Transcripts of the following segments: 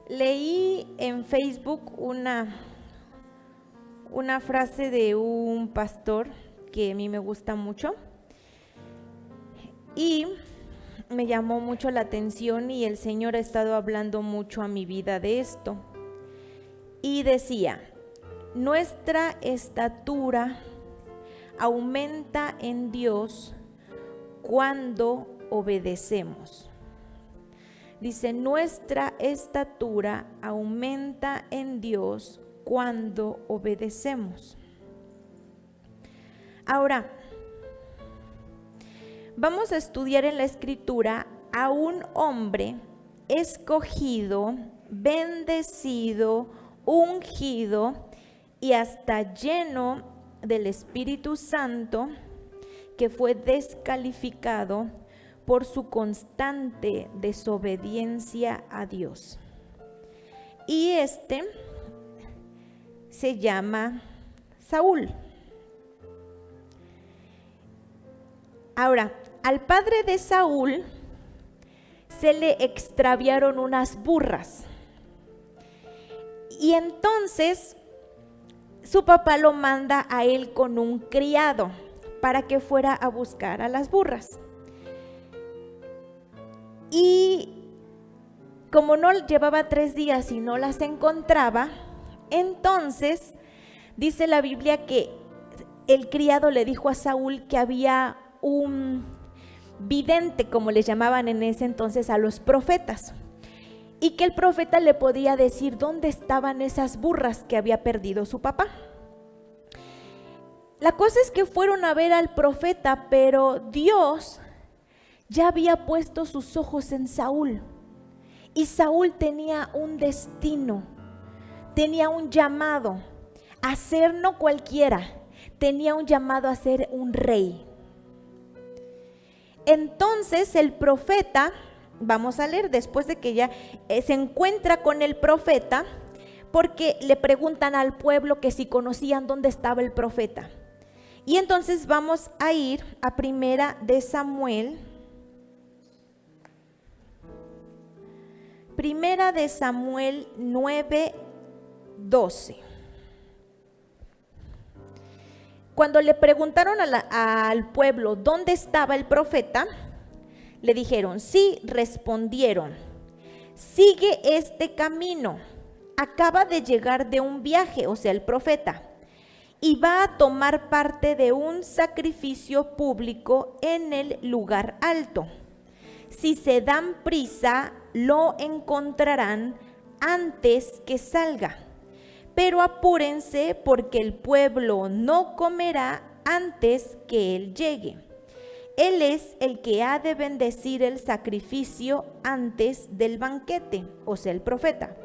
Leí en Facebook una frase de un pastor que a mí me gusta mucho y me llamó mucho la atención, y el Señor ha estado hablando mucho a mi vida de esto. Y decía: nuestra estatura aumenta en Dios cuando obedecemos. Dice: nuestra estatura aumenta en Dios cuando obedecemos. Ahora, vamos a estudiar en la Escritura a un hombre escogido, bendecido, ungido y hasta lleno del Espíritu Santo, que fue descalificado por su constante desobediencia a Dios. Y este se llama Saúl. Ahora, al padre de Saúl se le extraviaron unas burras. Y entonces su papá lo manda a él con un criado para que fuera a buscar a las burras. Y como no llevaba 3 días y no las encontraba, entonces dice la Biblia que el criado le dijo a Saúl que había un vidente, como les llamaban en ese entonces a los profetas, y que el profeta le podía decir dónde estaban esas burras que había perdido su papá. La cosa es que fueron a ver al profeta, pero Dios ya había puesto sus ojos en Saúl, y Saúl tenía un destino, tenía un llamado a ser no cualquiera, tenía un llamado a ser un rey. Entonces el profeta, vamos a leer, después de que ya se encuentra con el profeta, porque le preguntan al pueblo que si conocían dónde estaba el profeta. Y entonces vamos a ir a Primera de Samuel 9:12. Cuando le preguntaron al pueblo dónde estaba el profeta, le dijeron: sí, respondieron, sigue este camino, acaba de llegar de un viaje, o sea, el profeta, y va a tomar parte de un sacrificio público en el lugar alto. Si se dan prisa, lo encontrarán antes que salga. Pero apúrense, porque el pueblo no comerá antes que él llegue. Él es el que ha de bendecir el sacrificio antes del banquete, o sea, el profeta.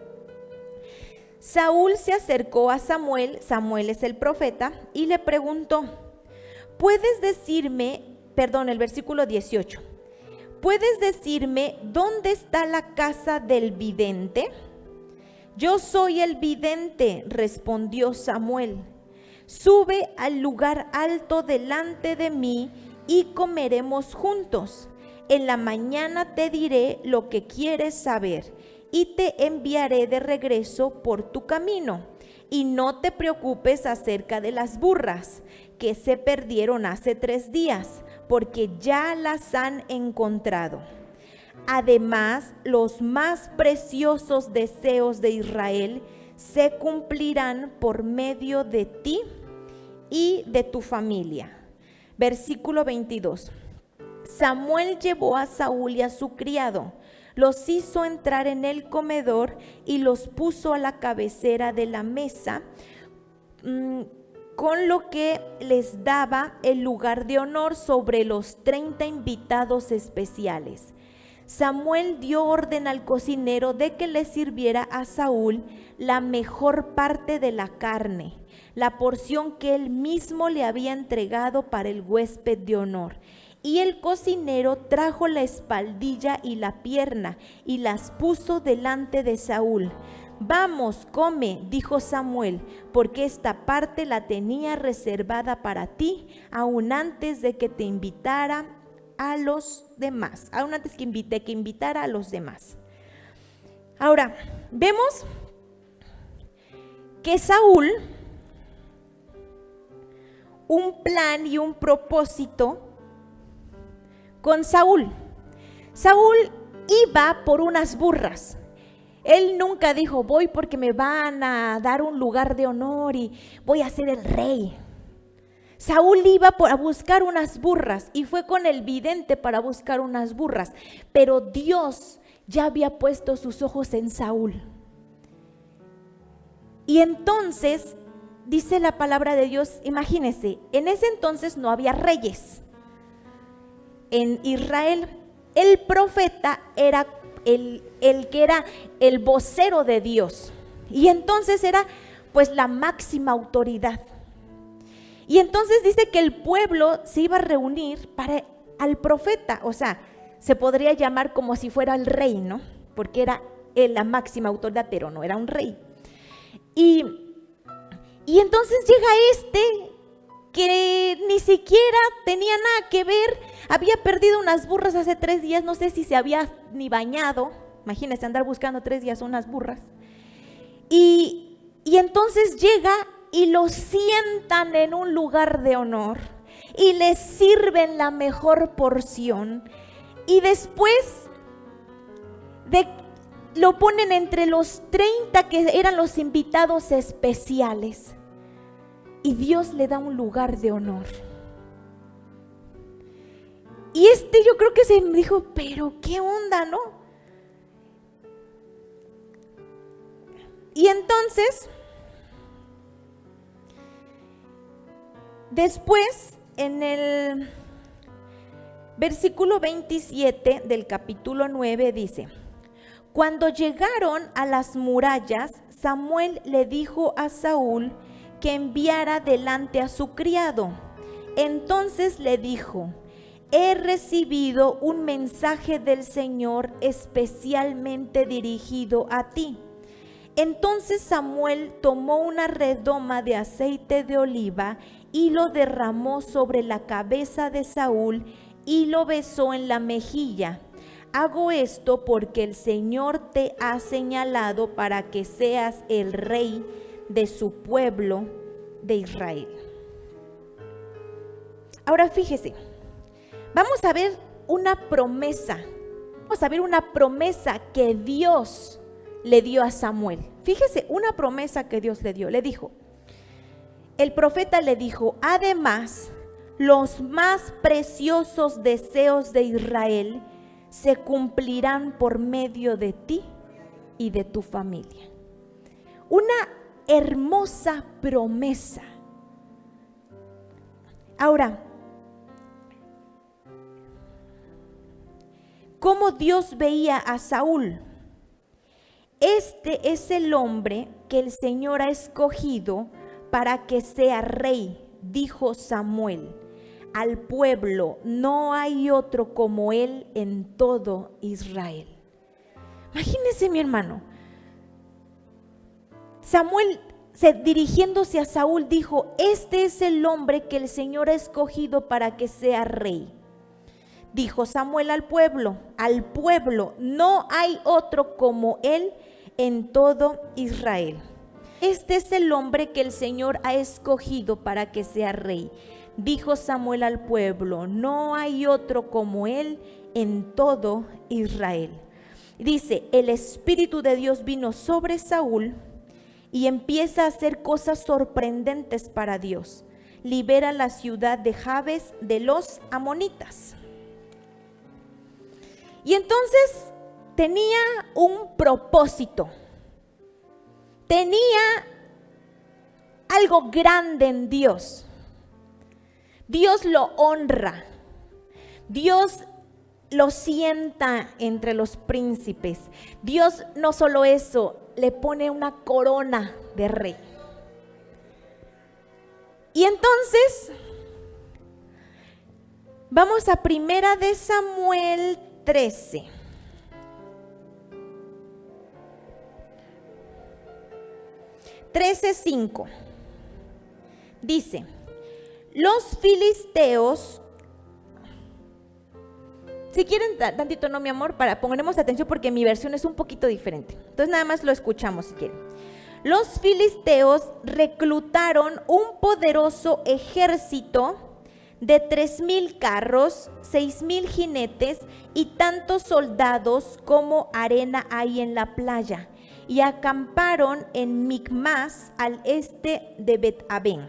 Saúl se acercó a Samuel, Samuel es el profeta, y le preguntó: ¿puedes decirme, el versículo 18, ¿puedes decirme dónde está la casa del vidente? Yo soy el vidente, respondió Samuel. Sube al lugar alto delante de mí y comeremos juntos. En la mañana te diré lo que quieres saber y te enviaré de regreso por tu camino. Y no te preocupes acerca de las burras que se perdieron hace 3 días, porque ya las han encontrado. Además, los más preciosos deseos de Israel se cumplirán por medio de ti y de tu familia. Versículo 22. Samuel llevó a Saúl y a su criado, los hizo entrar en el comedor y los puso a la cabecera de la mesa, con lo que les daba el lugar de honor sobre los 30 invitados especiales. Samuel dio orden al cocinero de que le sirviera a Saúl la mejor parte de la carne, la porción que él mismo le había entregado para el huésped de honor. Y el cocinero trajo la espaldilla y la pierna y las puso delante de Saúl. Vamos, come, dijo Samuel, porque esta parte la tenía reservada para ti, aún antes de que te invitara a los demás, aún antes que invitara a los demás. Ahora, vemos que Saúl, un plan y un propósito con Saúl. Saúl iba por unas burras. Él nunca dijo, voy porque me van a dar un lugar de honor y voy a ser el rey. Saúl iba a buscar unas burras y fue con el vidente para buscar unas burras, pero Dios ya había puesto sus ojos en Saúl. Y entonces, dice la palabra de Dios, imagínense, en ese entonces no había reyes en Israel. El profeta era el que era el vocero de Dios, y entonces era pues la máxima autoridad. Y entonces dice que el pueblo se iba a reunir para al profeta, o sea, se podría llamar como si fuera el rey, ¿no? Porque era la máxima autoridad, pero no era un rey. Y entonces llega que ni siquiera tenía nada que ver, había perdido unas burras hace 3 días, no sé si se había ni bañado, imagínense andar buscando 3 días unas burras. Y entonces llega y lo sientan en un lugar de honor y le sirven la mejor porción, y después lo ponen entre los 30 que eran los invitados especiales, y Dios le da un lugar de honor. Y yo creo que se me dijo, pero qué onda, ¿no? Y entonces, después, en el versículo 27 del capítulo 9 dice: cuando llegaron a las murallas, Samuel le dijo a Saúl que enviara delante a su criado. Entonces le dijo: he recibido un mensaje del Señor especialmente dirigido a ti. Entonces Samuel tomó una redoma de aceite de oliva y lo derramó sobre la cabeza de Saúl y lo besó en la mejilla. Hago esto porque el Señor te ha señalado para que seas el rey de su pueblo de Israel. Ahora fíjese, vamos a ver una promesa. Vamos a ver una promesa que Dios le dio a Samuel. Fíjese, una promesa que Dios le dio. Le dijo, el profeta le dijo: además, los más preciosos deseos de Israel se cumplirán por medio de ti y de tu familia. Una hermosa promesa. Ahora, ¿cómo Dios veía a Saúl? Este es el hombre que el Señor ha escogido para que sea rey, dijo Samuel al pueblo: no hay otro como él en todo Israel. Imagínense, mi hermano, Samuel, dirigiéndose a Saúl, dijo: este es el hombre que el Señor ha escogido para que sea rey. Dijo Samuel al pueblo, no hay otro como él en todo Israel. Este es el hombre que el Señor ha escogido para que sea rey. Dijo Samuel al pueblo, no hay otro como él en todo Israel. Dice, el Espíritu de Dios vino sobre Saúl y empieza a hacer cosas sorprendentes para Dios. Libera la ciudad de Jabes de los amonitas. Y entonces tenía un propósito, tenía algo grande en Dios. Dios lo honra, Dios lo sienta entre los príncipes. Dios no solo eso, le pone una corona de rey. Y entonces vamos a 1 Samuel 13. (13:5) dice: los filisteos Si quieren tantito, no, mi amor, ponemos atención porque mi versión es un poquito diferente. Entonces nada más lo escuchamos si quieren. Los filisteos reclutaron un poderoso ejército de 3,000 carros, 6,000 jinetes y tantos soldados como arena hay en la playa, y acamparon en Micmas al este de Bet-Aven.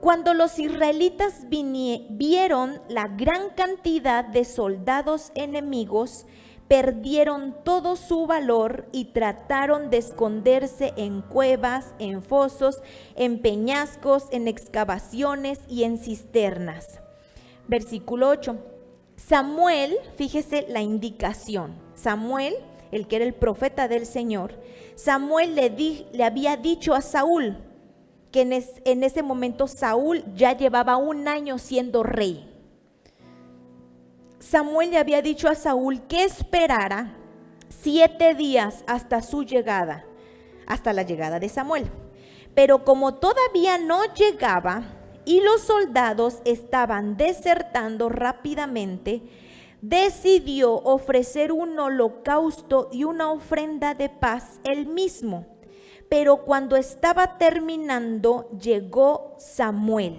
Cuando los israelitas vieron la gran cantidad de soldados enemigos, perdieron todo su valor y trataron de esconderse en cuevas, en fosos, en peñascos, en excavaciones y en cisternas. Versículo 8. Samuel, fíjese la indicación. Samuel, el que era el profeta del Señor, Samuel le había dicho a Saúl que en ese momento Saúl ya llevaba 1 año siendo rey. Samuel le había dicho a Saúl que esperara 7 días hasta su llegada, hasta la llegada de Samuel. Pero como todavía no llegaba y los soldados estaban desertando rápidamente, decidió ofrecer un holocausto y una ofrenda de paz él mismo. Pero cuando estaba terminando, llegó Samuel.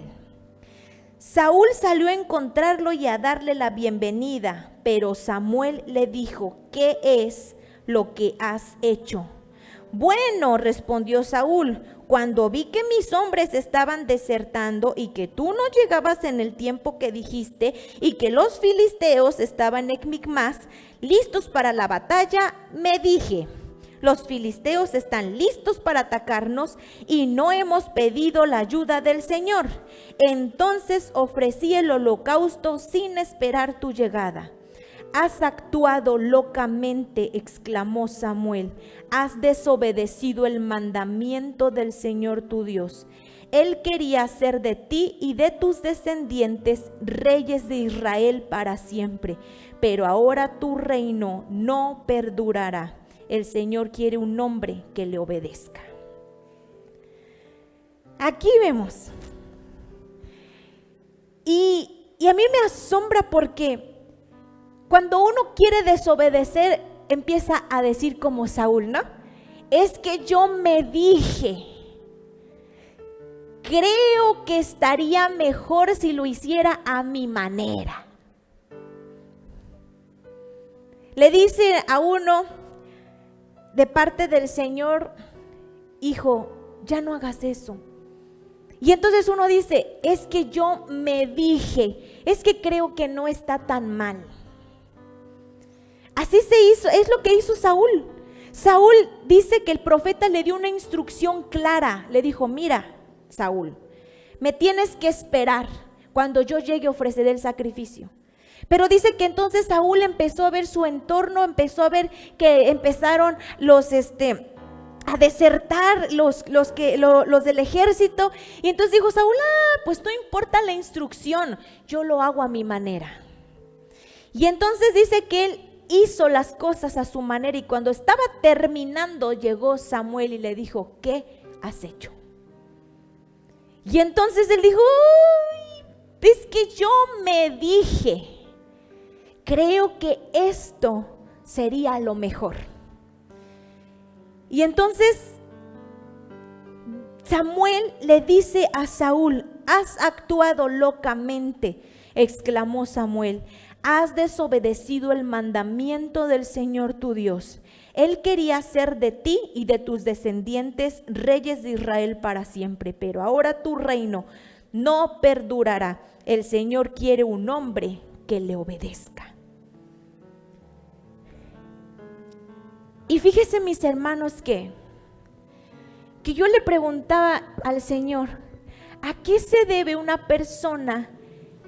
Saúl salió a encontrarlo y a darle la bienvenida, pero Samuel le dijo: ¿qué es lo que has hecho? Bueno, respondió Saúl, cuando vi que mis hombres estaban desertando y que tú no llegabas en el tiempo que dijiste y que los filisteos estaban en Micmas, listos para la batalla, me dije: los filisteos están listos para atacarnos y no hemos pedido la ayuda del Señor. Entonces ofrecí el holocausto sin esperar tu llegada. Has actuado locamente, exclamó Samuel. Has desobedecido el mandamiento del Señor tu Dios. Él quería hacer de ti y de tus descendientes reyes de Israel para siempre, pero ahora tu reino no perdurará. El Señor quiere un hombre que le obedezca. Aquí vemos. Y a mí me asombra porque cuando uno quiere desobedecer, empieza a decir como Saúl, ¿no? Es que yo me dije, creo que estaría mejor si lo hiciera a mi manera. Le dice a uno de parte del Señor: hijo, ya no hagas eso. Y entonces uno dice: es que yo me dije, es que creo que no está tan mal. Así se hizo, es lo que hizo Saúl. Saúl dice que el profeta le dio una instrucción clara. Le dijo: mira, Saúl, me tienes que esperar cuando yo llegue a ofrecer el sacrificio. Pero dice que entonces Saúl empezó a ver su entorno, empezó a ver que empezaron a desertar los del ejército. Y entonces dijo Saúl: pues no importa la instrucción, yo lo hago a mi manera. Y entonces dice que él hizo las cosas a su manera, y cuando estaba terminando llegó Samuel y le dijo: ¿qué has hecho? Y entonces él dijo: es que yo me dije, creo que esto sería lo mejor. Y entonces Samuel le dice a Saúl: has actuado locamente, exclamó Samuel. Has desobedecido el mandamiento del Señor tu Dios. Él quería hacer de ti y de tus descendientes reyes de Israel para siempre, pero ahora tu reino no perdurará. El Señor quiere un hombre que le obedezca. Y fíjese, mis hermanos, que yo le preguntaba al Señor: ¿a qué se debe una persona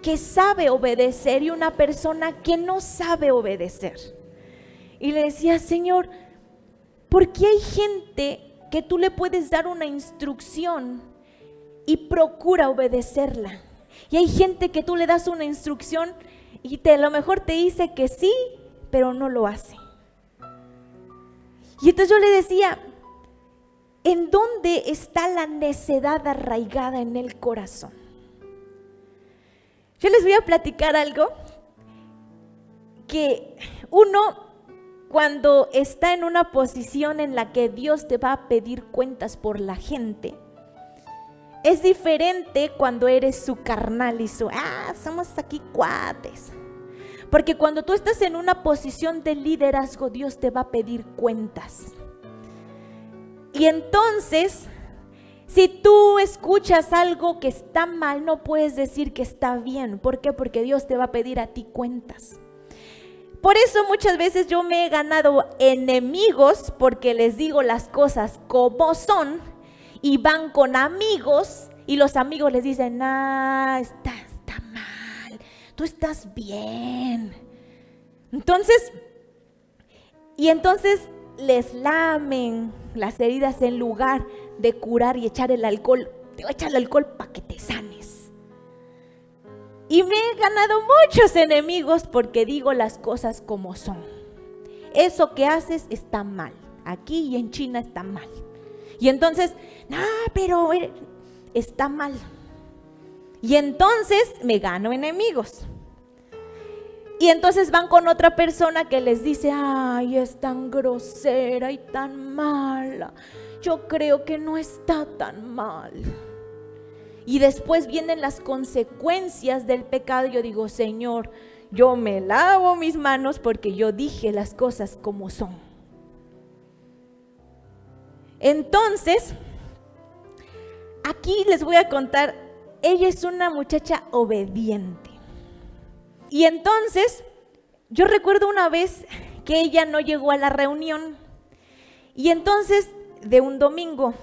que sabe obedecer y una persona que no sabe obedecer? Y le decía: Señor, ¿por qué hay gente que tú le puedes dar una instrucción y procura obedecerla? Y hay gente que tú le das una instrucción y a lo mejor te dice que sí, pero no lo hace. Y entonces yo le decía: ¿en dónde está la necedad arraigada en el corazón? Yo les voy a platicar algo que uno, cuando está en una posición en la que Dios te va a pedir cuentas por la gente, es diferente cuando eres su carnal y somos aquí cuates. Porque cuando tú estás en una posición de liderazgo, Dios te va a pedir cuentas. Y entonces, si tú escuchas algo que está mal, no puedes decir que está bien. ¿Por qué? Porque Dios te va a pedir a ti cuentas. Por eso muchas veces yo me he ganado enemigos porque les digo las cosas como son y van con amigos y los amigos les dicen, está mal, tú estás bien. Entonces les lamen las heridas en lugar de curar y echar el alcohol. Te voy a echar el alcohol para que te sanes. Y me he ganado muchos enemigos porque digo las cosas como son. Eso que haces está mal. Aquí y en China está mal. Y entonces, pero está mal. Y entonces me gano enemigos. Y entonces van con otra persona que les dice, es tan grosera y tan mala. Yo creo que no está tan mal. Y después vienen las consecuencias del pecado. Yo digo, Señor, yo me lavo mis manos porque yo dije las cosas como son. Entonces, aquí les voy a contar, ella es una muchacha obediente. Y entonces, yo recuerdo una vez que ella no llegó a la reunión. Y entonces, de un domingo.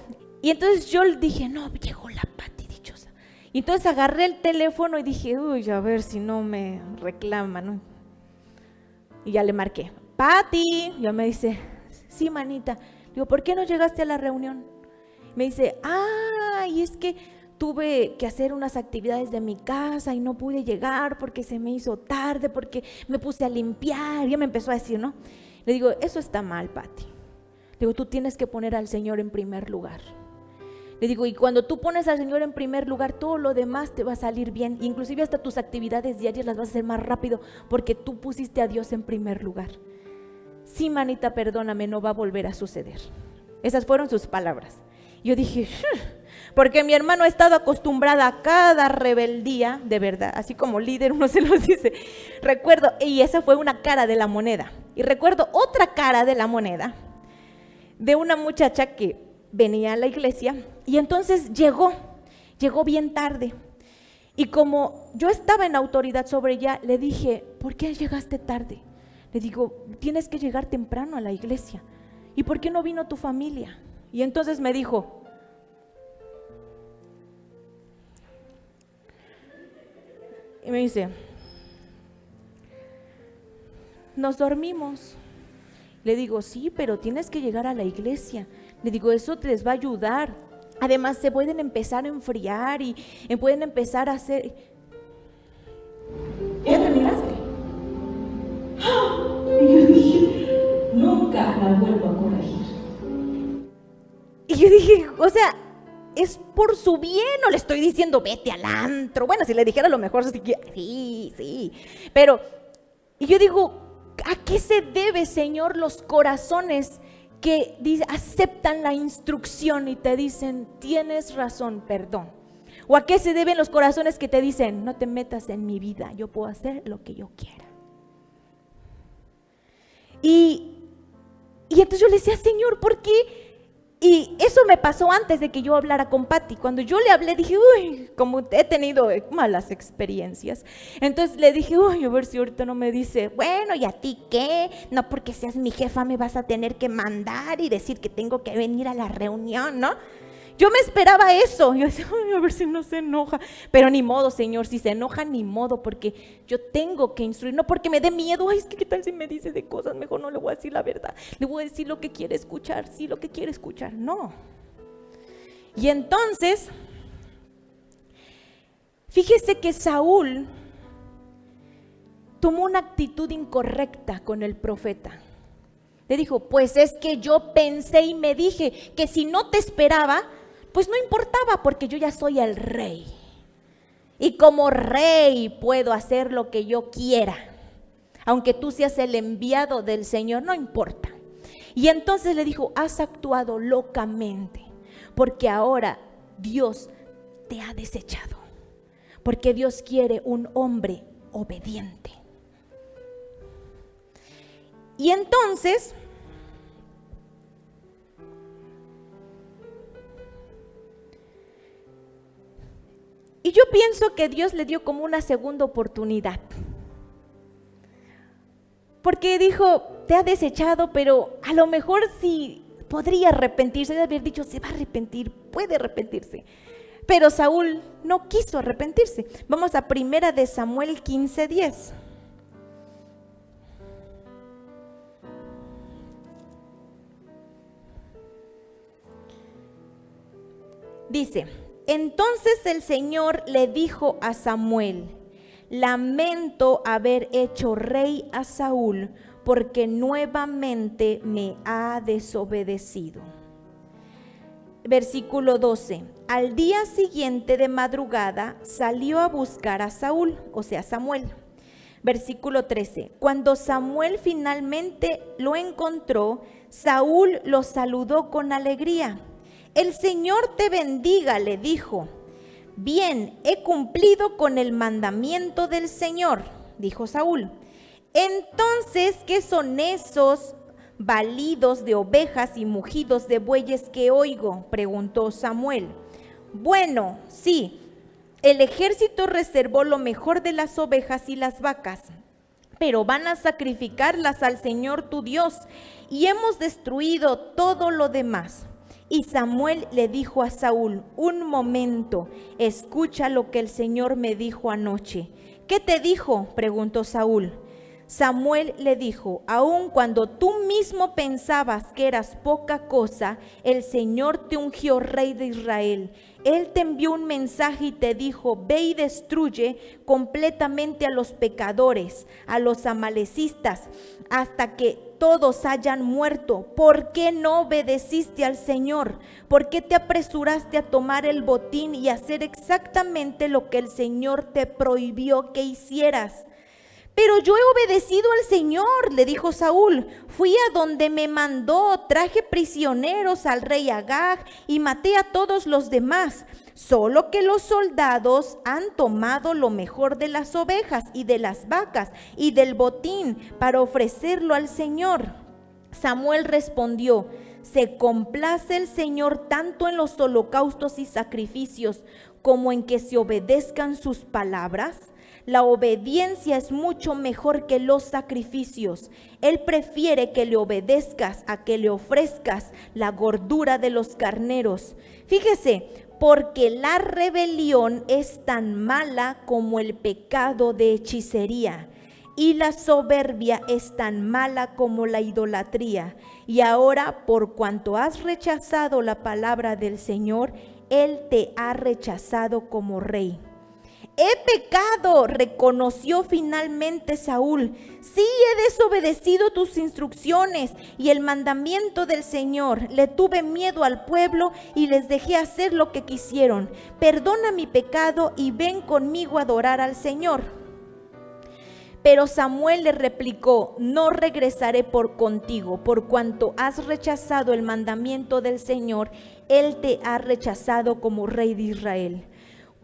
Y entonces yo dije, no, llegó la Pati dichosa. Y entonces agarré el teléfono y dije, a ver si no me reclama, ¿no? Y ya le marqué, Pati. Ya me dice, sí, manita. Digo, ¿por qué no llegaste a la reunión? Me dice, y es que tuve que hacer unas actividades de mi casa y no pude llegar porque se me hizo tarde, porque me puse a limpiar. Ya me empezó a decir, ¿no? Le digo, eso está mal, Pati. Le digo, tú tienes que poner al Señor en primer lugar. Le digo, y cuando tú pones al Señor en primer lugar, todo lo demás te va a salir bien. Inclusive hasta tus actividades diarias las vas a hacer más rápido porque tú pusiste a Dios en primer lugar. Sí, manita, perdóname, no va a volver a suceder. Esas fueron sus palabras. Yo dije, porque mi hermano ha estado acostumbrada a cada rebeldía, de verdad, así como líder uno se los dice. Recuerdo, y esa fue una cara de la moneda. Y recuerdo otra cara de la moneda, de una muchacha que venía a la iglesia y entonces llegó bien tarde. Y como yo estaba en autoridad sobre ella, le dije, ¿por qué llegaste tarde? Le digo, tienes que llegar temprano a la iglesia. ¿Y por qué no vino tu familia? Y entonces me dijo, y me dice, nos dormimos. Le digo, sí, pero tienes que llegar a la iglesia. Le digo, eso te les va a ayudar. Además, se pueden empezar a enfriar y pueden empezar a hacer. ¿Ya terminaste? Y yo dije, nunca la vuelvo a corregir. Y yo dije, o sea, es por su bien, no le estoy diciendo vete al antro. Bueno, si le dijera a lo mejor sí. Pero, y yo digo, ¿a qué se debe, Señor, los corazones que aceptan la instrucción y te dicen, tienes razón, perdón? ¿O a qué se deben los corazones que te dicen, no te metas en mi vida, yo puedo hacer lo que yo quiera? Y entonces yo le decía, Señor, ¿por qué? Y eso me pasó antes de que yo hablara con Pati. Cuando yo le hablé, dije, como he tenido malas experiencias. Entonces le dije, a ver si ahorita no me dice, bueno, ¿y a ti qué? No porque seas mi jefa me vas a tener que mandar y decir que tengo que venir a la reunión, ¿no? Yo me esperaba eso. Yo decía, a ver si no se enoja. Pero ni modo, Señor, si se enoja, ni modo, porque yo tengo que instruir. No porque me dé miedo, es que qué tal si me dice de cosas, mejor no le voy a decir la verdad. Le voy a decir lo que quiere escuchar, sí, lo que quiere escuchar, no. Y entonces, fíjese que Saúl tomó una actitud incorrecta con el profeta. Le dijo, pues es que yo pensé y me dije que si no te esperaba, pues no importaba porque yo ya soy el rey. Y como rey puedo hacer lo que yo quiera. aunque tú seas el enviado del Señor, no importa. Y entonces le dijo, has actuado locamente, porque ahora Dios te ha desechado, porque Dios quiere un hombre obediente. Y entonces, y yo pienso que Dios le dio como una segunda oportunidad, porque dijo, te ha desechado, pero a lo mejor sí podría arrepentirse, de haber dicho, se va a arrepentir, puede arrepentirse. Pero Saúl no quiso arrepentirse. Vamos a 1 de Samuel 15:10. Dice, entonces el Señor le dijo a Samuel, lamento haber hecho rey a Saúl, porque nuevamente me ha desobedecido. Versículo 12. Al día siguiente de madrugada salió a buscar a Saúl, o sea, Samuel. Versículo 13. Cuando Samuel finalmente lo encontró, Saúl lo saludó con alegría. El Señor te bendiga, le dijo. Bien, he cumplido con el mandamiento del Señor, dijo Saúl. Entonces, ¿qué son esos balidos de ovejas y mugidos de bueyes que oigo?, preguntó Samuel. Bueno, sí, el ejército reservó lo mejor de las ovejas y las vacas, pero van a sacrificarlas al Señor tu Dios, y hemos destruido todo lo demás. Y Samuel le dijo a Saúl, un momento, escucha lo que el Señor me dijo anoche. ¿Qué te dijo?, preguntó Saúl. Samuel le dijo, aun cuando tú mismo pensabas que eras poca cosa, el Señor te ungió rey de Israel. Él te envió un mensaje y te dijo, ve y destruye completamente a los pecadores, a los amalecistas, hasta que todos hayan muerto. ¿Por qué no obedeciste al Señor? ¿Por qué te apresuraste a tomar el botín y hacer exactamente lo que el Señor te prohibió que hicieras? Pero yo he obedecido al Señor, le dijo Saúl. Fui a donde me mandó, traje prisioneros al rey Agag y maté a todos los demás. Solo que los soldados han tomado lo mejor de las ovejas y de las vacas y del botín para ofrecerlo al Señor. Samuel respondió, ¿se complace el Señor tanto en los holocaustos y sacrificios como en que se obedezcan sus palabras? La obediencia es mucho mejor que los sacrificios. Él prefiere que le obedezcas a que le ofrezcas la gordura de los carneros. Fíjese, porque la rebelión es tan mala como el pecado de hechicería, y la soberbia es tan mala como la idolatría. Y ahora, por cuanto has rechazado la palabra del Señor, Él te ha rechazado como rey. He pecado, reconoció finalmente Saúl. Sí, he desobedecido tus instrucciones y el mandamiento del Señor. Le tuve miedo al pueblo y les dejé hacer lo que quisieron. Perdona mi pecado y ven conmigo a adorar al Señor. Pero Samuel le replicó, no regresaré contigo, por cuanto has rechazado el mandamiento del Señor. Él te ha rechazado como rey de Israel.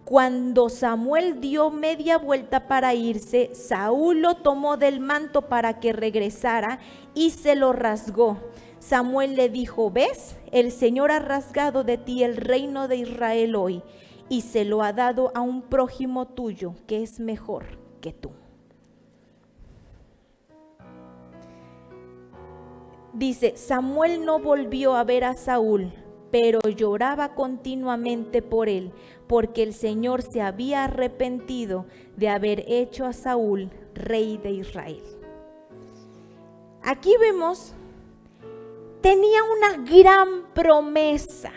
Cuando Samuel dio media vuelta para irse, Saúl lo tomó del manto para que regresara y se lo rasgó. Samuel le dijo, ¿ves? El Señor ha rasgado de ti el reino de Israel hoy y se lo ha dado a un prójimo tuyo que es mejor que tú. Dice, Samuel no volvió a ver a Saúl, pero lloraba continuamente por él, porque el Señor se había arrepentido de haber hecho a Saúl rey de Israel. Aquí vemos, tenía una gran promesa.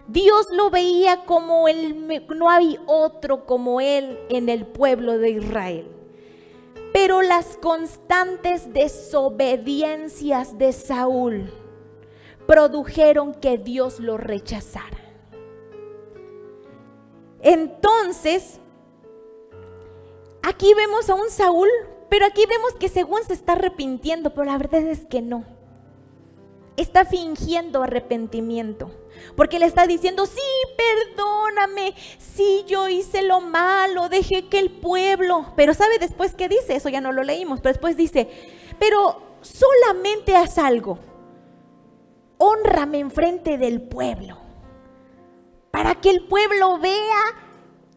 Dios lo veía como él, no hay otro como él en el pueblo de Israel. Pero las constantes desobediencias de Saúl produjeron que Dios lo rechazara. Entonces, aquí vemos a un Saúl Pero aquí vemos que según se está arrepintiendo, pero la verdad es que no. Está fingiendo arrepentimiento, porque le está diciendo, sí, perdóname, sí, yo hice lo malo, dejé que el pueblo, pero ¿sabe después qué dice? Eso ya no lo leímos, pero después dice, pero solamente haz algo, hónrame enfrente del pueblo, para que el pueblo vea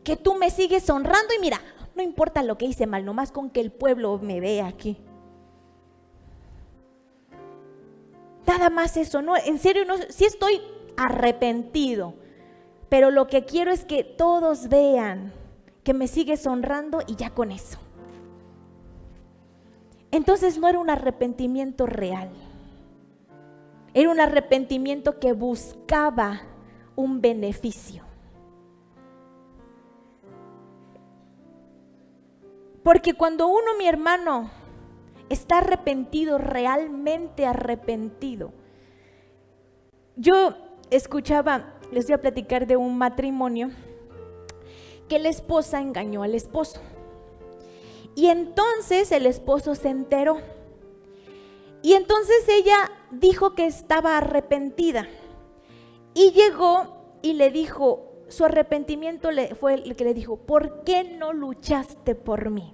que tú me sigues honrando y mira, no importa lo que hice mal, nomás con que el pueblo me vea aquí. Nada más eso, no, en serio, no, sí estoy arrepentido, pero lo que quiero es que todos vean que me sigues honrando y ya con eso. Entonces no era un arrepentimiento real, era un arrepentimiento que buscaba un beneficio. Porque cuando uno, mi hermano, está arrepentido, realmente arrepentido. Yo escuchaba, les voy a platicar de un matrimonio que la esposa engañó al esposo. Y entonces el esposo se enteró. Y entonces ella dijo que estaba arrepentida. Y llegó y le dijo, su arrepentimiento fue el que le dijo, ¿por qué no luchaste por mí?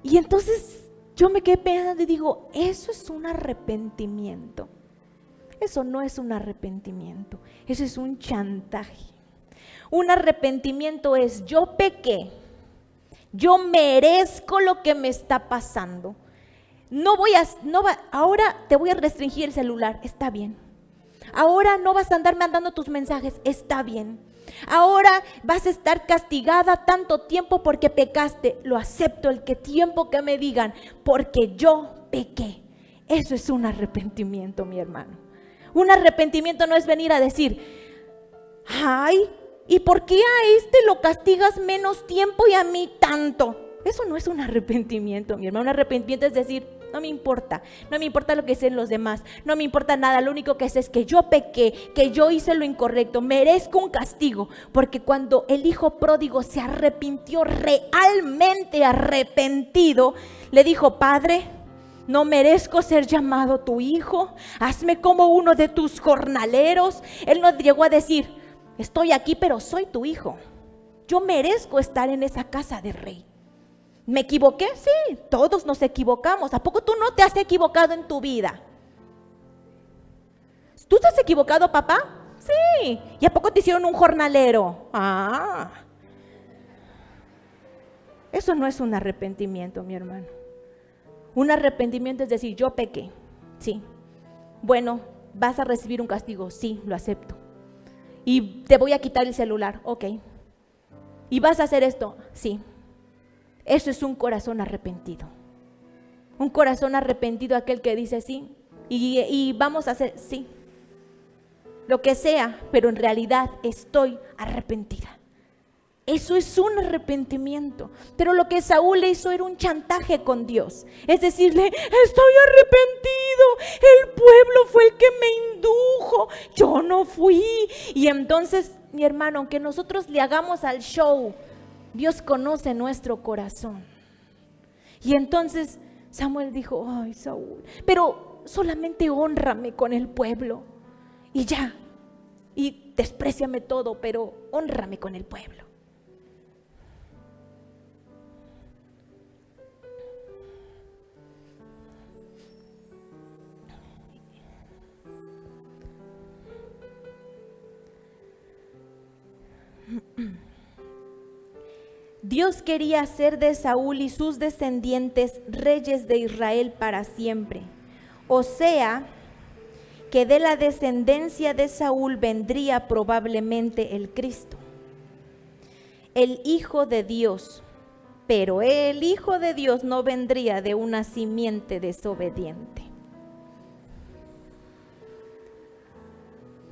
Y entonces yo me quedé pensando y digo, eso es un arrepentimiento. Eso no es un arrepentimiento, eso es un chantaje. Un arrepentimiento es, yo pequé, yo merezco lo que me está pasando. Ahora te voy a restringir el celular, está bien. Ahora no vas a andar mandando tus mensajes, está bien. Ahora vas a estar castigada tanto tiempo porque pecaste, lo acepto el tiempo que me digan, porque yo pequé. Eso es un arrepentimiento, mi hermano. Un arrepentimiento no es venir a decir, ay, ¿y por qué a este lo castigas menos tiempo y a mí tanto? Eso no es un arrepentimiento, mi hermano. Un arrepentimiento es decir, no me importa lo que dicen los demás, no me importa nada, lo único que sé es que yo pequé, que yo hice lo incorrecto, merezco un castigo, porque cuando el hijo pródigo se arrepintió, realmente arrepentido, le dijo, Padre, no merezco ser llamado tu hijo, hazme como uno de tus jornaleros. Él no llegó a decir, estoy aquí pero soy tu hijo, yo merezco estar en esa casa de rey. ¿Me equivoqué? Sí, todos nos equivocamos. ¿A poco tú no te has equivocado en tu vida? ¿Tú te has equivocado, papá? Sí. ¿Y a poco te hicieron un jornalero? Ah. Eso no es un arrepentimiento, mi hermano. Un arrepentimiento es decir, yo pequé. Sí. Bueno, ¿vas a recibir un castigo? Sí, lo acepto. Y te voy a quitar el celular. Ok. ¿Y vas a hacer esto? Sí. Eso es un corazón arrepentido. Un corazón arrepentido, aquel que dice sí, y vamos a hacer sí, lo que sea, pero en realidad estoy arrepentida. Eso es un arrepentimiento. Pero lo que Saúl le hizo era un chantaje con Dios. Es decirle, estoy arrepentido, el pueblo fue el que me indujo, yo no fui. Y entonces, mi hermano, aunque nosotros le hagamos al show, Dios conoce nuestro corazón. Y entonces Samuel dijo, ay, Saúl, pero solamente hónrame con el pueblo y ya, y despréciame todo, pero hónrame con el pueblo. Dios quería hacer de Saúl y sus descendientes reyes de Israel para siempre. O sea, que de la descendencia de Saúl vendría probablemente el Cristo, el Hijo de Dios. Pero el Hijo de Dios no vendría de una simiente desobediente.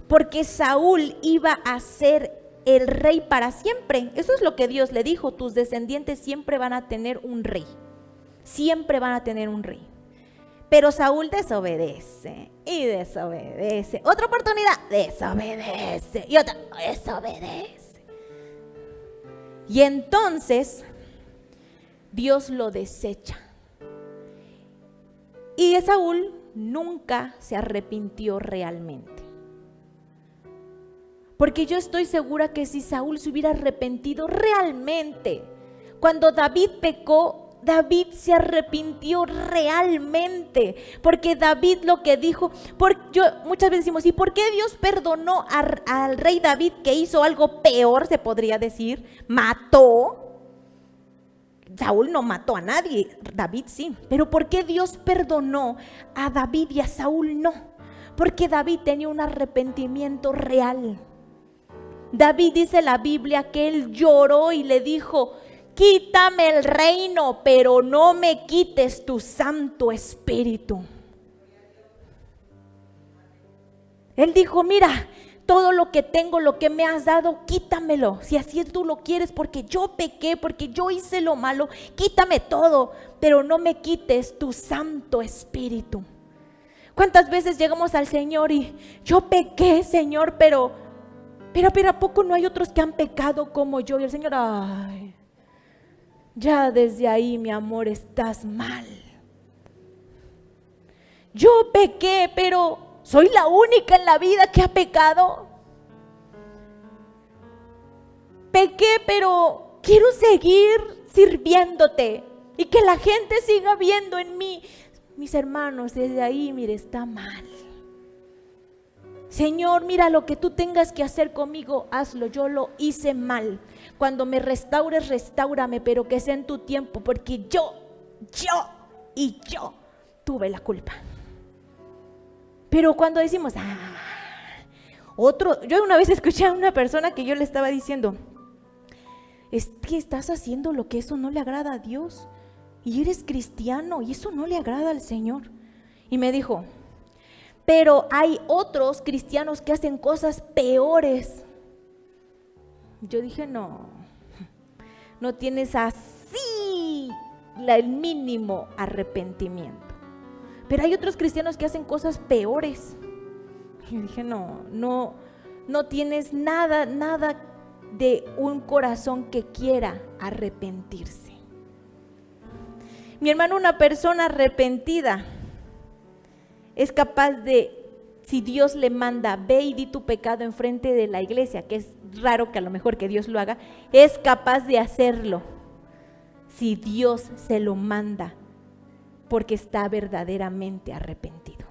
Porque Saúl iba a ser el rey para siempre. Eso es lo que Dios le dijo, tus descendientes siempre van a tener un rey. Siempre van a tener un rey. Pero Saúl desobedece y desobedece. Otra oportunidad, desobedece. Y otra, desobedece. Y entonces Dios lo desecha. Y Saúl nunca se arrepintió realmente. Porque yo estoy segura que si Saúl se hubiera arrepentido realmente, cuando David pecó, David se arrepintió realmente, porque David lo que dijo, muchas veces decimos, ¿y por qué Dios perdonó al rey David que hizo algo peor, se podría decir? Mató. Saúl no mató a nadie, David sí, pero ¿por qué Dios perdonó a David y a Saúl no? Porque David tenía un arrepentimiento real. David dice en la Biblia que él lloró y le dijo: quítame el reino, pero no me quites tu Santo Espíritu. Él dijo: mira, todo lo que tengo, lo que me has dado, quítamelo. Si así tú lo quieres, porque yo pequé, porque yo hice lo malo, quítame todo, pero no me quites tu Santo Espíritu. ¿Cuántas veces llegamos al Señor y yo pequé, Señor, pero ¿a poco no hay otros que han pecado como yo? Y el Señor, ay, ya desde ahí, mi amor, estás mal. Yo pequé, pero ¿soy la única en la vida que ha pecado? Pequé, pero quiero seguir sirviéndote y que la gente siga viendo en mí. Mis hermanos, desde ahí, mire, está mal. Señor, mira, lo que tú tengas que hacer conmigo, hazlo. Yo lo hice mal. Cuando me restaures, restáurame, pero que sea en tu tiempo, porque yo tuve la culpa. Pero cuando decimos, yo una vez escuché a una persona que yo le estaba diciendo: es que estás haciendo lo que eso no le agrada a Dios, y eres cristiano, y eso no le agrada al Señor. Y me dijo: pero hay otros cristianos que hacen cosas peores. Yo dije: no tienes así el mínimo arrepentimiento. Pero hay otros cristianos que hacen cosas peores. Y yo dije: no tienes nada de un corazón que quiera arrepentirse. Mi hermano, una persona arrepentida es capaz de, si Dios le manda, ve y di tu pecado enfrente de la iglesia, que es raro que a lo mejor que Dios lo haga, es capaz de hacerlo si Dios se lo manda, porque está verdaderamente arrepentido.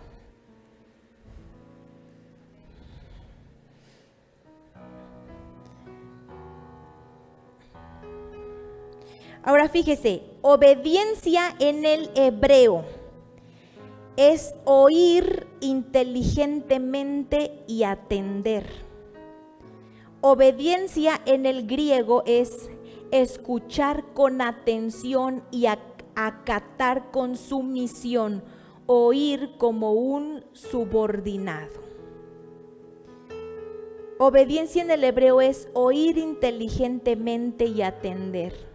Ahora fíjese, obediencia en el hebreo es oír inteligentemente y atender. Obediencia en el griego es escuchar con atención y acatar con sumisión, oír como un subordinado. Obediencia en el hebreo es oír inteligentemente y atender.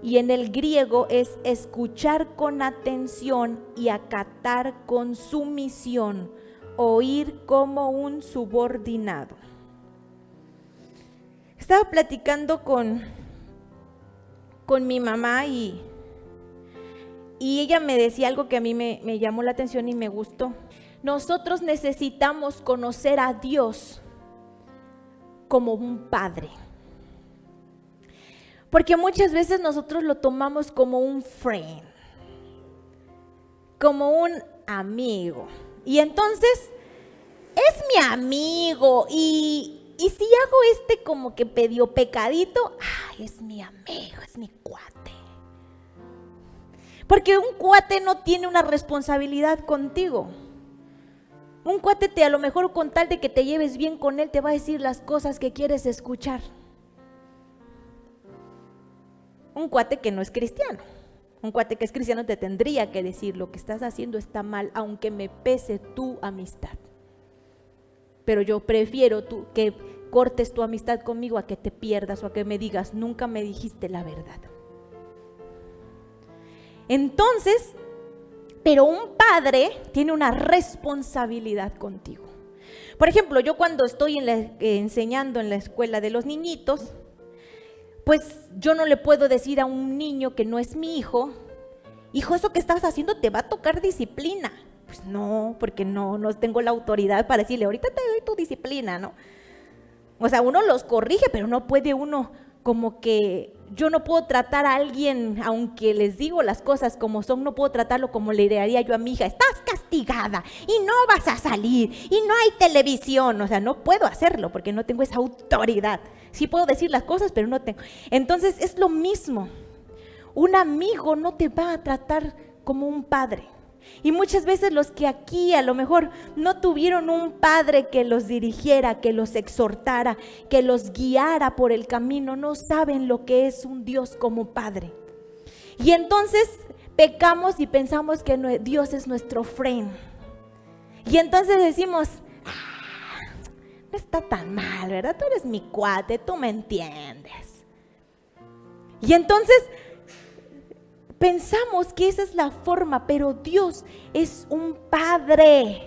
Y en el griego es escuchar con atención y acatar con sumisión, oír como un subordinado. Estaba platicando con mi mamá y ella me decía algo que a mí me llamó la atención y me gustó. Nosotros necesitamos conocer a Dios como un padre. Porque muchas veces nosotros lo tomamos como un friend, como un amigo. Y entonces es mi amigo y si hago como que medio pecadito, es mi amigo, es mi cuate. Porque un cuate no tiene una responsabilidad contigo. Un cuate a lo mejor con tal de que te lleves bien con él te va a decir las cosas que quieres escuchar. Un cuate que no es cristiano, un cuate que es cristiano te tendría que decir: lo que estás haciendo está mal, aunque me pese tu amistad. Pero yo prefiero que cortes tu amistad conmigo a que te pierdas o a que me digas: nunca me dijiste la verdad. Entonces, pero un padre tiene una responsabilidad contigo. Por ejemplo, yo cuando estoy enseñando en la escuela de los niñitos, pues yo no le puedo decir a un niño que no es mi hijo, hijo, eso que estás haciendo te va a tocar disciplina. Pues no, porque no tengo la autoridad para decirle, ahorita te doy tu disciplina, ¿no? O sea, uno los corrige, pero no puede uno, como que yo no puedo tratar a alguien, aunque les digo las cosas como son, no puedo tratarlo como le diría yo a mi hija, estás castigada y no vas a salir y no hay televisión. O sea, no puedo hacerlo porque no tengo esa autoridad. Sí puedo decir las cosas, pero no tengo. Entonces es lo mismo. Un amigo no te va a tratar como un padre. Y muchas veces los que aquí a lo mejor no tuvieron un padre que los dirigiera, que los exhortara, que los guiara por el camino, no saben lo que es un Dios como padre. Y entonces pecamos y pensamos que Dios es nuestro friend. Y entonces decimos, no está tan mal, ¿verdad? Tú eres mi cuate, tú me entiendes. Y entonces pensamos que esa es la forma, pero Dios es un padre.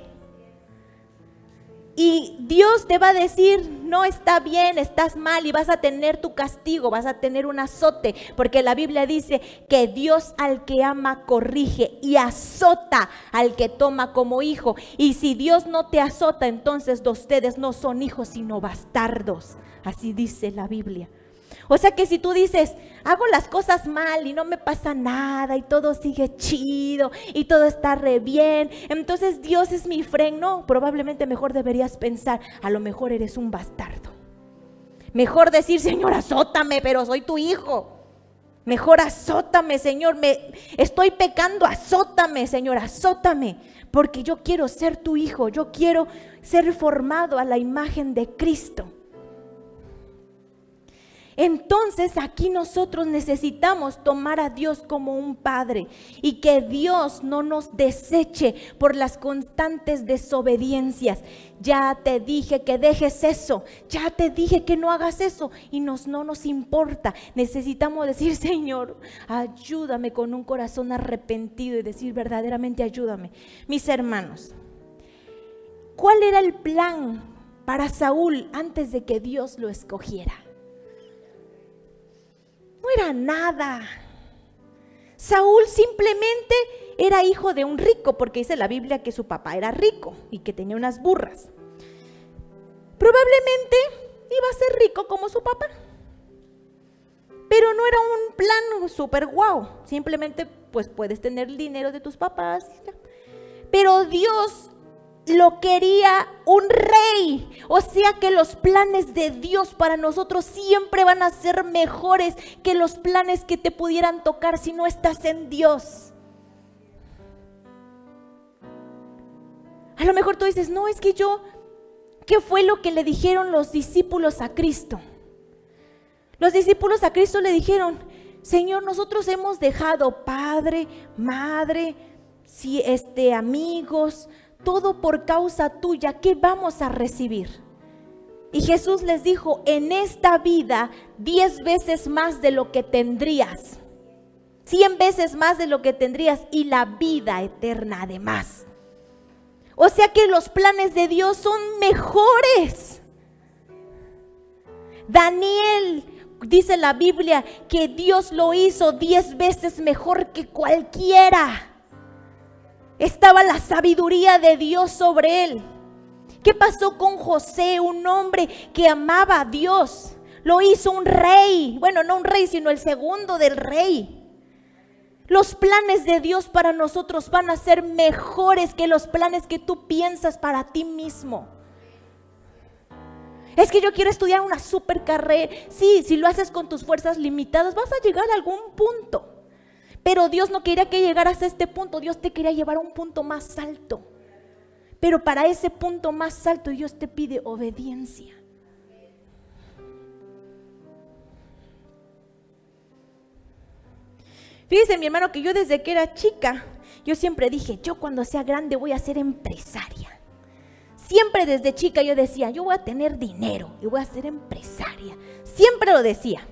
Y Dios te va a decir, no está bien, estás mal y vas a tener tu castigo, vas a tener un azote, porque la Biblia dice que Dios al que ama corrige y azota al que toma como hijo. Y si Dios no te azota, entonces ustedes no son hijos sino bastardos. Así dice la Biblia. O sea que si tú dices, hago las cosas mal y no me pasa nada y todo sigue chido y todo está re bien, entonces Dios es mi friend. No, probablemente mejor deberías pensar, a lo mejor eres un bastardo. Mejor decir, Señor, azótame, pero soy tu hijo. Mejor azótame, Señor, estoy pecando, azótame, Señor, azótame, porque yo quiero ser tu hijo, yo quiero ser formado a la imagen de Cristo. Entonces aquí nosotros necesitamos tomar a Dios como un padre y que Dios no nos deseche por las constantes desobediencias. Ya te dije que dejes eso, ya te dije que no hagas eso y no nos importa. Necesitamos decir, Señor, ayúdame con un corazón arrepentido y decir verdaderamente ayúdame. Mis hermanos, ¿cuál era el plan para Saúl antes de que Dios lo escogiera? No era nada. Saúl simplemente era hijo de un rico, porque dice la Biblia que su papá era rico y que tenía unas burras. Probablemente iba a ser rico como su papá, pero no era un plan súper guau. Simplemente pues puedes tener el dinero de tus papás, pero Dios lo quería un rey. O sea que los planes de Dios para nosotros siempre van a ser mejores que los planes que te pudieran tocar si no estás en Dios. A lo mejor tú dices, no, es que ¿qué fue lo que le dijeron los discípulos a Cristo? Los discípulos a Cristo le dijeron, Señor, nosotros hemos dejado padre, madre, amigos, todo por causa tuya, ¿qué vamos a recibir? Y Jesús les dijo, en esta vida 10 veces más de lo que tendrías, 100 veces más de lo que tendrías y la vida eterna además. O sea que los planes de Dios son mejores. Daniel, dice la Biblia, que Dios lo hizo 10 veces mejor que cualquiera. Estaba la sabiduría de Dios sobre él. ¿Qué pasó con José? Un hombre que amaba a Dios. Lo hizo un rey. Bueno, no un rey, sino el segundo del rey. Los planes de Dios para nosotros van a ser mejores que los planes que tú piensas para ti mismo. Es que yo quiero estudiar una super carrera. Sí, si lo haces con tus fuerzas limitadas, vas a llegar a algún punto. Pero Dios no quería que llegaras a este punto, Dios te quería llevar a un punto más alto. Pero para ese punto más alto Dios te pide obediencia. Fíjese, mi hermano, que yo desde que era chica, yo siempre dije, yo cuando sea grande voy a ser empresaria. Siempre desde chica yo decía, yo voy a tener dinero y voy a ser empresaria. Siempre lo decía.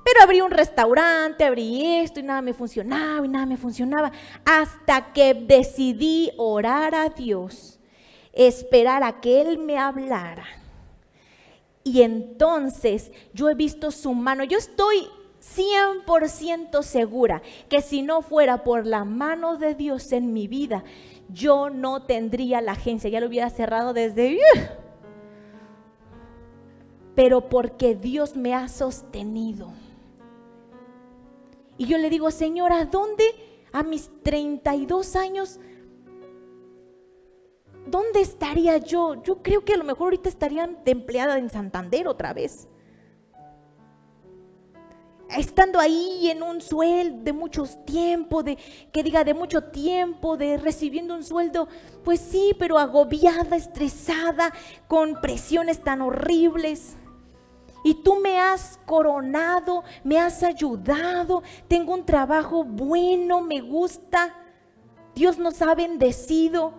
Pero abrí un restaurante, abrí esto y nada me funcionaba, hasta que decidí orar a Dios, esperar a que Él me hablara y entonces yo he visto su mano. Yo estoy 100% segura que si no fuera por la mano de Dios en mi vida, yo no tendría la agencia, ya lo hubiera cerrado desde... Pero porque Dios me ha sostenido. Y yo le digo, Señor, ¿a dónde a mis 32 años, dónde estaría yo? Yo creo que a lo mejor ahorita estaría de empleada en Santander otra vez. Estando ahí en un sueldo de muchos tiempos, de mucho tiempo, de recibiendo un sueldo, pues sí, pero agobiada, estresada, con presiones tan horribles. Y tú me has coronado, me has ayudado, tengo un trabajo bueno, me gusta, Dios nos ha bendecido.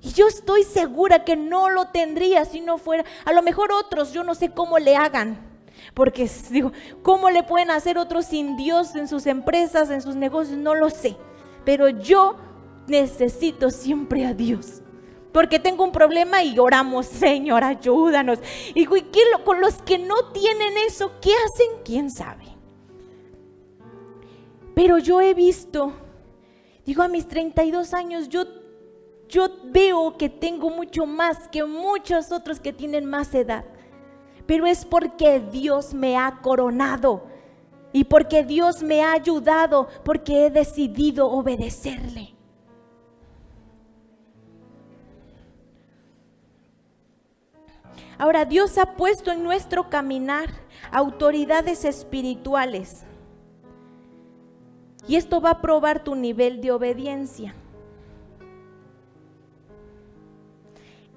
Y yo estoy segura que no lo tendría si no fuera, a lo mejor otros, yo no sé cómo le hagan. Porque digo, ¿cómo le pueden hacer otros sin Dios en sus empresas, en sus negocios? No lo sé. Pero yo necesito siempre a Dios. Porque tengo un problema y oramos, Señor, ayúdanos. Y con los que no tienen eso, ¿qué hacen? ¿Quién sabe? Pero yo he visto, digo, a mis 32 años, yo veo que tengo mucho más que muchos otros que tienen más edad. Pero es porque Dios me ha coronado y porque Dios me ha ayudado, porque he decidido obedecerle. Ahora, Dios ha puesto en nuestro caminar autoridades espirituales y esto va a probar tu nivel de obediencia.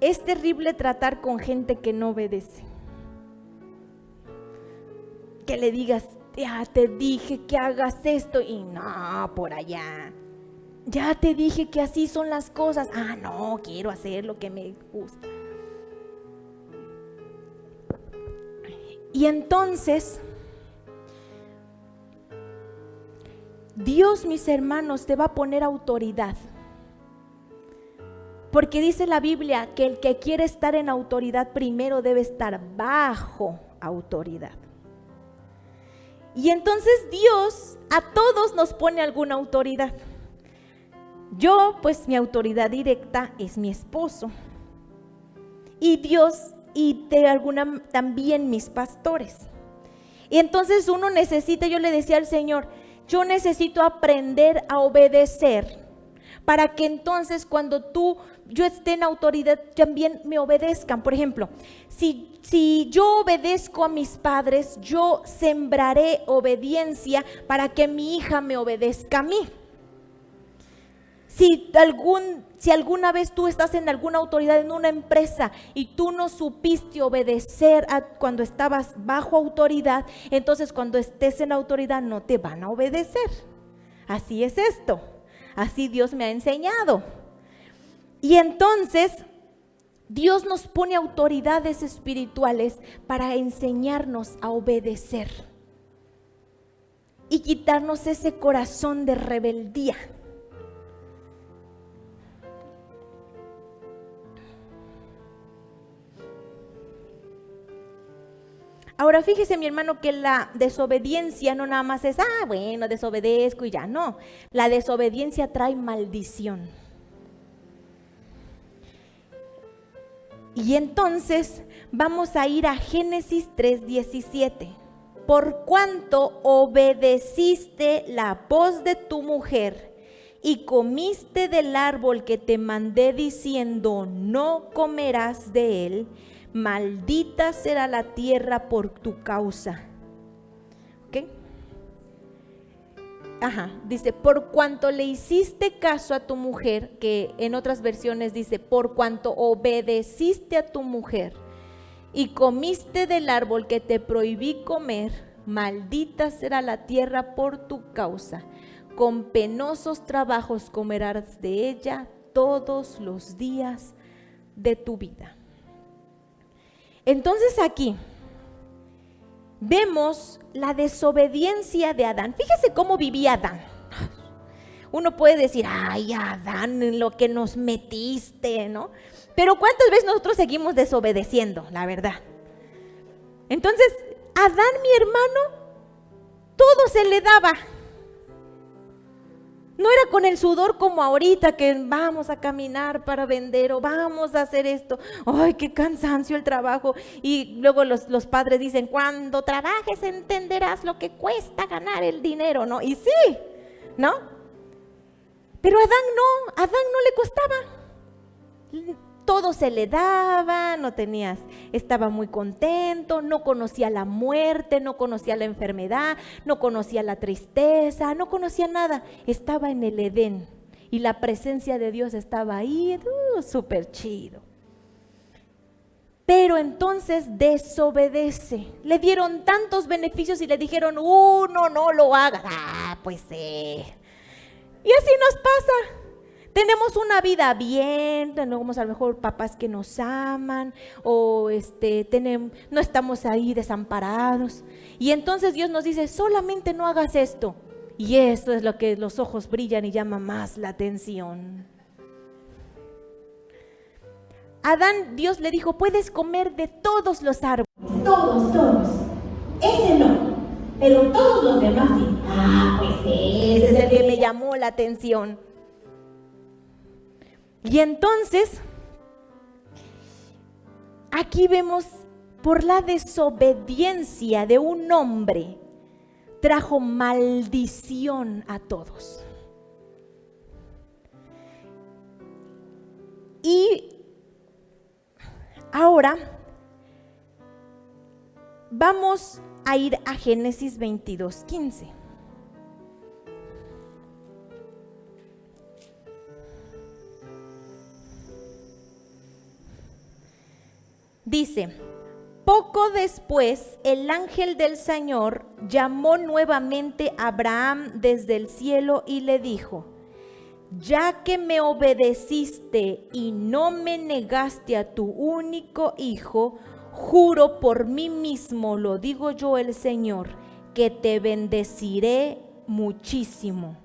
Es terrible tratar con gente que no obedece. Que le digas, ya te dije que hagas esto y no, por allá. Ya te dije que así son las cosas. Ah, no, quiero hacer lo que me gusta. Y entonces, Dios, mis hermanos, te va a poner autoridad. Porque dice la Biblia que el que quiere estar en autoridad primero debe estar bajo autoridad. Y entonces Dios a todos nos pone alguna autoridad. Yo, pues mi autoridad directa es mi esposo. Y Dios y también mis pastores. Y entonces uno necesita, yo le decía al Señor, yo necesito aprender a obedecer para que entonces cuando yo esté en autoridad también me obedezcan. Por ejemplo, si yo obedezco a mis padres, yo sembraré obediencia para que mi hija me obedezca a mí. Si alguna vez tú estás en alguna autoridad en una empresa y tú no supiste obedecer cuando estabas bajo autoridad, entonces cuando estés en autoridad no te van a obedecer. Así es esto. Así Dios me ha enseñado. Y entonces Dios nos pone autoridades espirituales para enseñarnos a obedecer y quitarnos ese corazón de rebeldía. Ahora fíjese, mi hermano, que la desobediencia no nada más es, bueno, desobedezco y ya, no. La desobediencia trae maldición. Y entonces vamos a ir a Génesis 3:17. Por cuanto obedeciste la voz de tu mujer y comiste del árbol que te mandé diciendo, no comerás de él, maldita será la tierra por tu causa. ¿Ok? Dice, por cuanto le hiciste caso a tu mujer, que en otras versiones dice, por cuanto obedeciste a tu mujer y comiste del árbol que te prohibí comer, maldita será la tierra por tu causa. Con penosos trabajos comerás de ella todos los días de tu vida. Entonces aquí vemos la desobediencia de Adán. Fíjese cómo vivía Adán. Uno puede decir, ay, Adán, en lo que nos metiste, ¿no? Pero ¿cuántas veces nosotros seguimos desobedeciendo? La verdad. Entonces, Adán, mi hermano, todo se le daba. No era con el sudor como ahorita que vamos a caminar para vender o vamos a hacer esto. ¡Ay, qué cansancio el trabajo! Y luego los padres dicen, cuando trabajes entenderás lo que cuesta ganar el dinero, ¿no? Y sí, ¿no? Pero a Adán no le costaba. Todo se le daba, estaba muy contento, no conocía la muerte, no conocía la enfermedad, no conocía la tristeza, no conocía nada. Estaba en el Edén y la presencia de Dios estaba ahí, súper chido. Pero entonces desobedece. Le dieron tantos beneficios y le dijeron, no lo hagas. Pues sí. Y así nos pasa. Tenemos una vida bien, tenemos a lo mejor papás que nos aman o no estamos ahí desamparados. Y entonces Dios nos dice, solamente no hagas esto. Y eso es lo que los ojos brillan y llama más la atención. Adán, Dios le dijo, puedes comer de todos los árboles. Todos. Ese no, pero todos los demás sí. Pues ese es el que me llamó la atención. Y entonces, aquí vemos, por la desobediencia de un hombre, trajo maldición a todos. Y ahora vamos a ir a Génesis 22:15. Dice, poco después el ángel del Señor llamó nuevamente a Abraham desde el cielo y le dijo, ya que me obedeciste y no me negaste a tu único hijo, juro por mí mismo, lo digo yo el Señor, que te bendeciré muchísimo.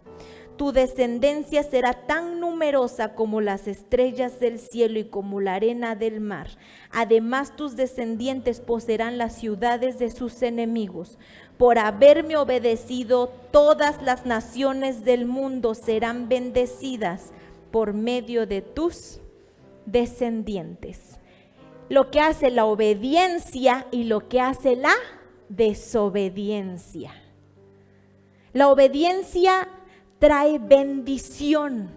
Tu descendencia será tan numerosa como las estrellas del cielo y como la arena del mar. Además, tus descendientes poseerán las ciudades de sus enemigos. Por haberme obedecido, todas las naciones del mundo serán bendecidas por medio de tus descendientes. Lo que hace la obediencia y lo que hace la desobediencia. La obediencia trae bendición.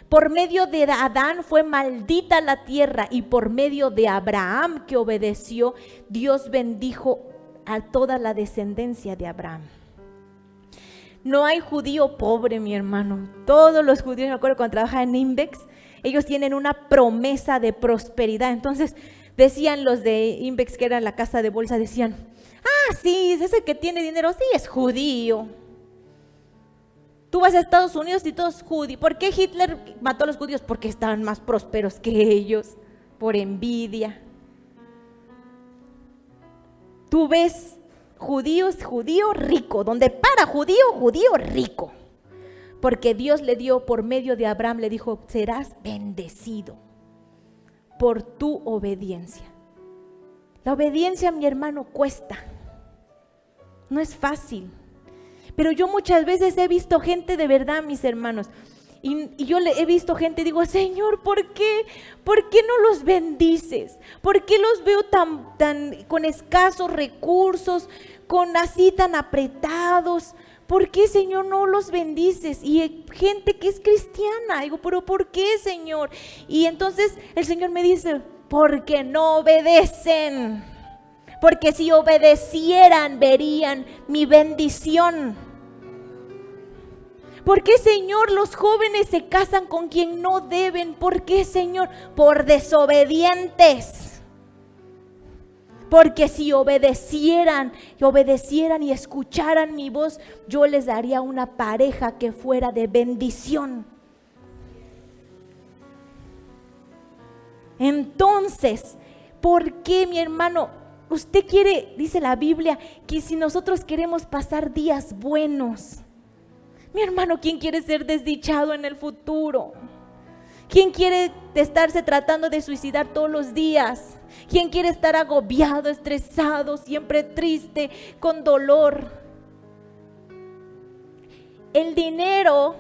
Por medio de Adán fue maldita la tierra y por medio de Abraham que obedeció, Dios bendijo a toda la descendencia de Abraham. No hay judío pobre, mi hermano. Todos los judíos, me acuerdo cuando trabajaba en Invex, ellos tienen una promesa de prosperidad. Entonces decían los de Invex, que era la casa de bolsa, decían, sí, ese que tiene dinero, sí es judío. Tú vas a Estados Unidos y todos judíos. ¿Por qué Hitler mató a los judíos? Porque estaban más prósperos que ellos, por envidia. Tú ves judío rico, donde para judío rico. Porque Dios le dio por medio de Abraham, le dijo, serás bendecido por tu obediencia. La obediencia, mi hermano, cuesta. No es fácil. Pero yo muchas veces he visto gente de verdad, mis hermanos, y yo he visto gente y digo, Señor, ¿por qué no los bendices? ¿Por qué los veo tan con escasos recursos, con así tan apretados? ¿Por qué, Señor, no los bendices? Y hay gente que es cristiana, digo, pero ¿por qué, Señor? Y entonces el Señor me dice, porque no obedecen. Porque si obedecieran, verían mi bendición. ¿Por qué, Señor, los jóvenes se casan con quien no deben? ¿Por qué, Señor? Por desobedientes. Porque si obedecieran y escucharan mi voz, yo les daría una pareja que fuera de bendición. Entonces, ¿por qué, mi hermano? Usted quiere, dice la Biblia, que si nosotros queremos pasar días buenos, mi hermano, ¿quién quiere ser desdichado en el futuro? ¿Quién quiere estarse tratando de suicidar todos los días? ¿Quién quiere estar agobiado, estresado, siempre triste, con dolor? El dinero,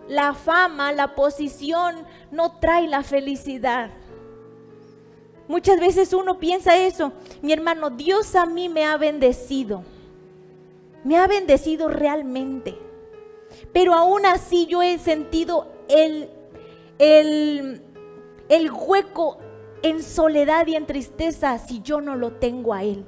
la fama, la posición no trae la felicidad. Muchas veces uno piensa eso. Mi hermano, Dios a mí me ha bendecido realmente, pero aún así yo he sentido el hueco en soledad y en tristeza si yo no lo tengo a Él.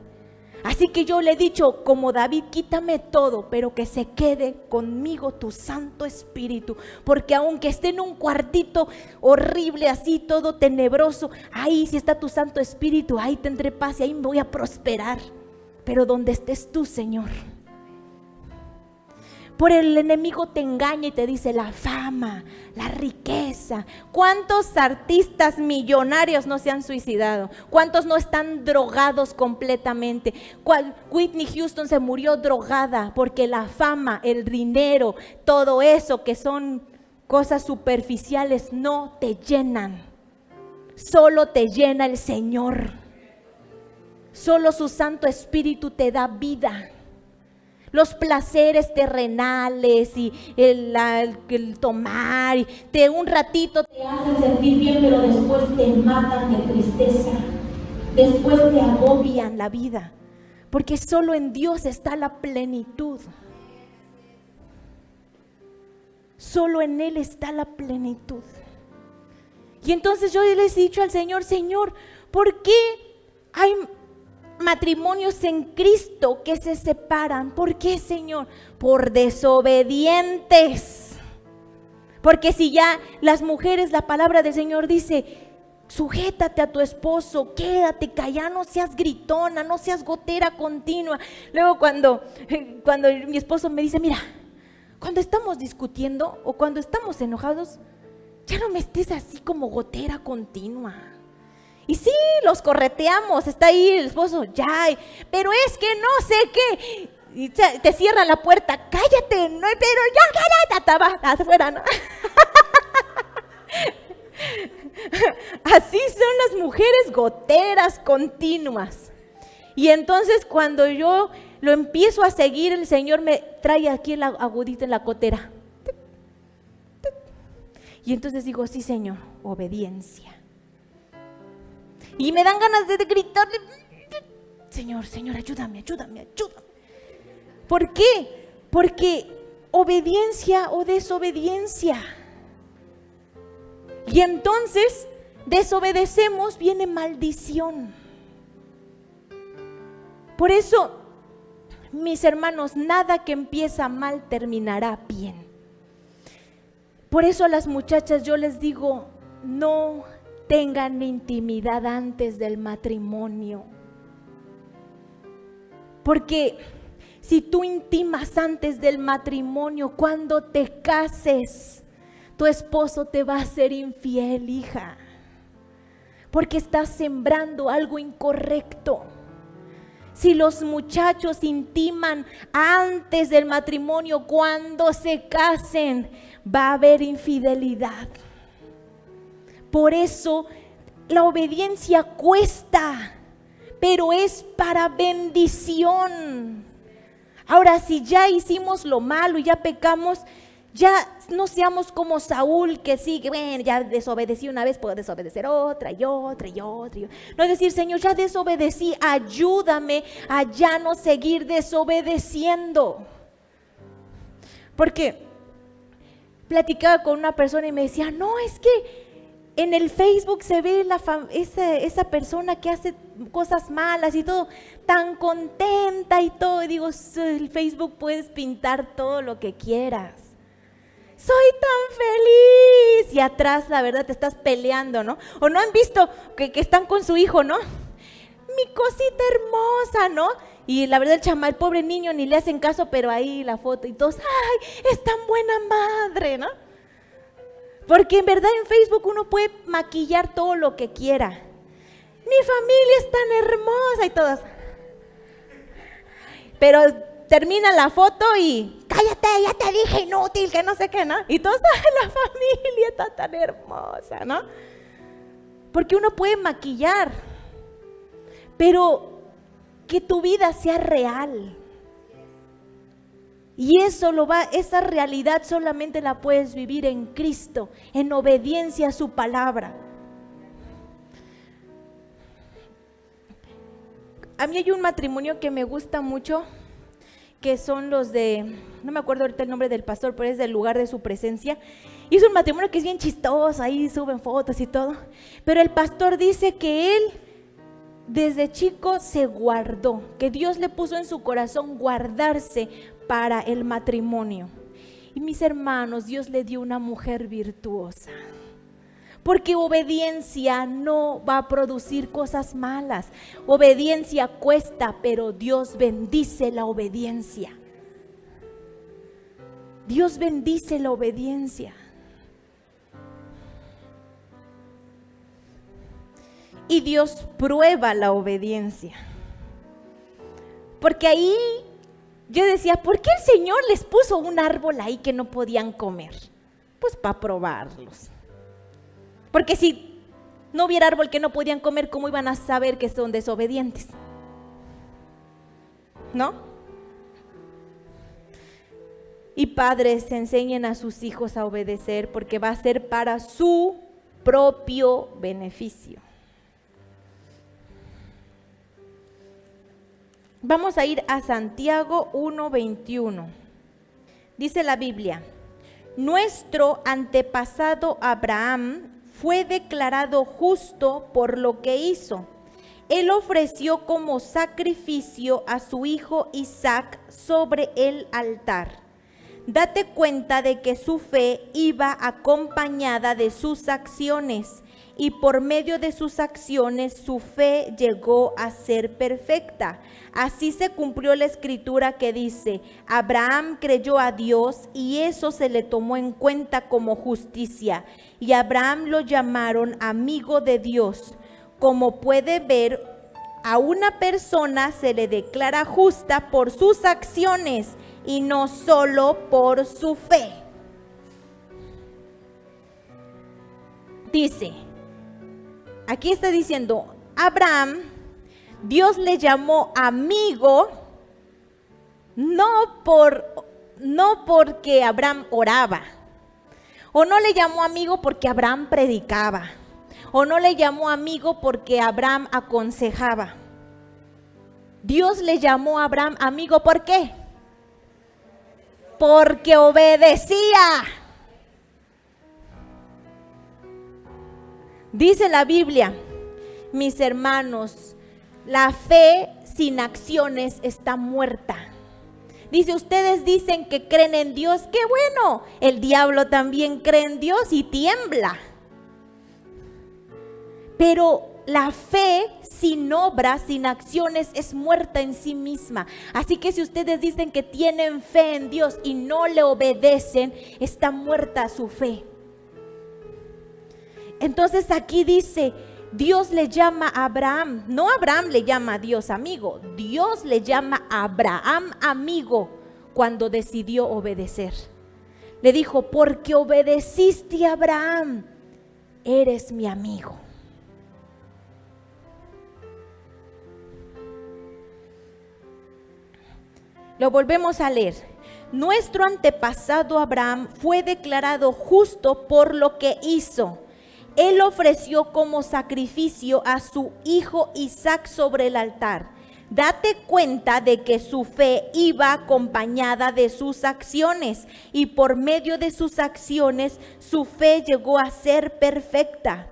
Así que yo le he dicho, como David, quítame todo, pero que se quede conmigo tu Santo Espíritu, porque aunque esté en un cuartito horrible así, todo tenebroso, ahí si está tu Santo Espíritu, ahí tendré paz y ahí me voy a prosperar. Pero donde estés tú, Señor. Por el enemigo te engaña y te dice la fama, la riqueza. ¿Cuántos artistas millonarios no se han suicidado? ¿Cuántos no están drogados completamente? Whitney Houston se murió drogada porque la fama, el dinero, todo eso que son cosas superficiales no te llenan. Solo te llena el Señor. Solo su Santo Espíritu te da vida. Los placeres terrenales y el tomar, de un ratito te hacen sentir bien, pero después te matan de tristeza. Después te agobian la vida, porque solo en Dios está la plenitud. Solo en Él está la plenitud. Y entonces yo les he dicho al Señor, Señor, ¿por qué hay matrimonios en Cristo que se separan? ¿Por qué, Señor? Por desobedientes. Porque si ya las mujeres, la palabra del Señor dice, sujétate a tu esposo, quédate callada, no seas gritona, no seas gotera continua. Luego cuando mi esposo me dice, mira, cuando estamos discutiendo o cuando estamos enojados, ya no me estés así como gotera continua. Y sí, los correteamos, está ahí el esposo, ya, pero es que no sé qué. Y te cierra la puerta, cállate, no, pero ya cállate, estaba afuera, ¿no? Así son las mujeres goteras continuas. Y entonces cuando yo lo empiezo a seguir, el Señor me trae aquí la agudita en la gotera. Y entonces digo, sí, Señor, obediencia. Y me dan ganas de gritarle, Señor, ayúdame. ¿Por qué? Porque obediencia o desobediencia. Y entonces desobedecemos, viene maldición. Por eso, mis hermanos, nada que empieza mal terminará bien. Por eso a las muchachas yo les digo, no tengan intimidad antes del matrimonio. Porque si tú intimas antes del matrimonio, cuando te cases, tu esposo te va a ser infiel, hija. Porque estás sembrando algo incorrecto. Si los muchachos intiman antes del matrimonio, cuando se casen, va a haber infidelidad. Por eso la obediencia cuesta, pero es para bendición. Ahora, si ya hicimos lo malo y ya pecamos, ya no seamos como Saúl, que sí, que bueno, ya desobedecí una vez, puedo desobedecer otra y otra. No es decir, Señor, ya desobedecí, ayúdame a ya no seguir desobedeciendo. Porque platicaba con una persona y me decía, no, es que en el Facebook se ve esa persona que hace cosas malas y todo, tan contenta y todo. Y digo, el Facebook puedes pintar todo lo que quieras. Soy tan feliz. Y atrás, la verdad, te estás peleando, ¿no? O no han visto que están con su hijo, ¿no? Mi cosita hermosa, ¿no? Y la verdad, el pobre niño ni le hacen caso, pero ahí la foto y todos, ¡ay, es tan buena madre!, ¿no? Porque en verdad en Facebook uno puede maquillar todo lo que quiera. Mi familia es tan hermosa y todas. Pero termina la foto y cállate. ya te dije inútil, que no sé qué, ¿no? Y toda la familia está tan hermosa, ¿no? Porque uno puede maquillar, pero que tu vida sea real. Y esa realidad solamente la puedes vivir en Cristo, en obediencia a su palabra. A mí hay un matrimonio que me gusta mucho, que son los de, no me acuerdo ahorita el nombre del pastor, pero es del lugar de su presencia. Y es un matrimonio que es bien chistoso, ahí suben fotos y todo. Pero el pastor dice que él desde chico se guardó, que Dios le puso en su corazón guardarse para el matrimonio. Y mis hermanos, Dios le dio una mujer virtuosa. Porque obediencia no va a producir cosas malas. Obediencia cuesta, pero Dios bendice la obediencia. Dios bendice la obediencia. Y Dios prueba la obediencia. Porque ahí yo decía, ¿por qué el Señor les puso un árbol ahí que no podían comer? Pues para probarlos. Porque si no hubiera árbol que no podían comer, ¿cómo iban a saber que son desobedientes? ¿No? Y padres, enseñen a sus hijos a obedecer, porque va a ser para su propio beneficio. Vamos a ir a Santiago 1:21. Dice la Biblia: nuestro antepasado Abraham fue declarado justo por lo que hizo. Él ofreció como sacrificio a su hijo Isaac sobre el altar. Date cuenta de que su fe iba acompañada de sus acciones, y por medio de sus acciones su fe llegó a ser perfecta. Así se cumplió la escritura que dice: Abraham creyó a Dios y eso se le tomó en cuenta como justicia. Y Abraham lo llamaron amigo de Dios. Como puede ver, a una persona se le declara justa por sus acciones y no solo por su fe. Dice, aquí está diciendo, Abraham, Dios le llamó amigo, no porque Abraham oraba, o no le llamó amigo porque Abraham predicaba, o no le llamó amigo porque Abraham aconsejaba. Dios le llamó a Abraham amigo, ¿por qué? Porque obedecía. Dice la Biblia, mis hermanos, la fe sin acciones está muerta. Dice, ustedes dicen que creen en Dios, qué bueno, el diablo también cree en Dios y tiembla. Pero la fe sin obras, sin acciones, es muerta en sí misma. Así que si ustedes dicen que tienen fe en Dios y no le obedecen, está muerta su fe. Entonces aquí dice, Dios le llama a Abraham, no Abraham le llama a Dios amigo, Dios le llama a Abraham amigo cuando decidió obedecer. Le dijo, porque obedeciste a Abraham, eres mi amigo. Lo volvemos a leer. Nuestro antepasado Abraham fue declarado justo por lo que hizo. Él ofreció como sacrificio a su hijo Isaac sobre el altar. Date cuenta de que su fe iba acompañada de sus acciones, y por medio de sus acciones su fe llegó a ser perfecta.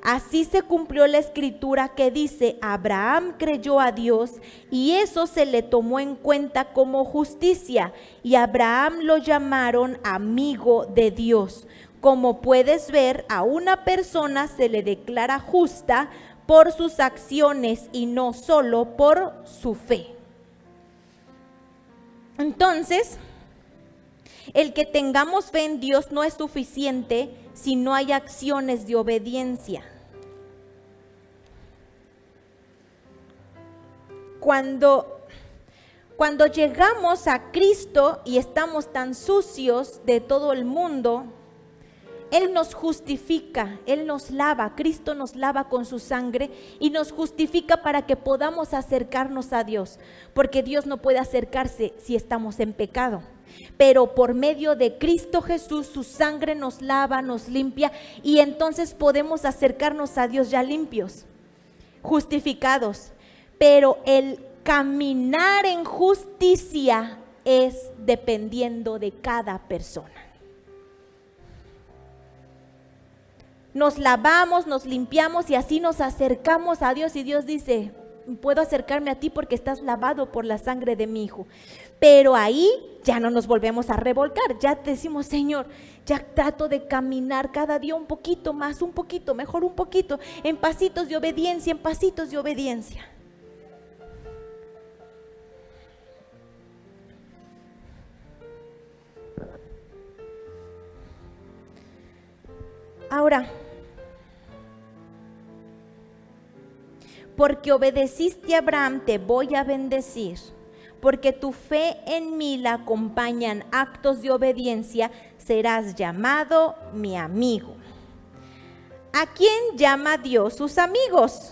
Así se cumplió la escritura que dice, Abraham creyó a Dios y eso se le tomó en cuenta como justicia, y Abraham lo llamaron amigo de Dios. Como puedes ver, a una persona se le declara justa por sus acciones y no solo por su fe. Entonces, el que tengamos fe en Dios no es suficiente si no hay acciones de obediencia. Cuando cuando llegamos a Cristo y estamos tan sucios de todo el mundo, Él nos justifica, Él nos lava, Cristo nos lava con su sangre y nos justifica para que podamos acercarnos a Dios, porque Dios no puede acercarse si estamos en pecado. Pero por medio de Cristo Jesús, su sangre nos lava, nos limpia y entonces podemos acercarnos a Dios ya limpios, justificados. Pero el caminar en justicia es dependiendo de cada persona. Nos lavamos, nos limpiamos y así nos acercamos a Dios y Dios dice, puedo acercarme a ti porque estás lavado por la sangre de mi Hijo. Pero ahí ya no nos volvemos a revolcar, ya decimos, Señor, ya trato de caminar cada día un poquito más, un poquito, mejor un poquito, en pasitos de obediencia, en pasitos de obediencia. Ahora, porque obedeciste a Abraham, te voy a bendecir. Porque tu fe en mí la acompañan actos de obediencia, serás llamado mi amigo. ¿A quién llama Dios sus amigos?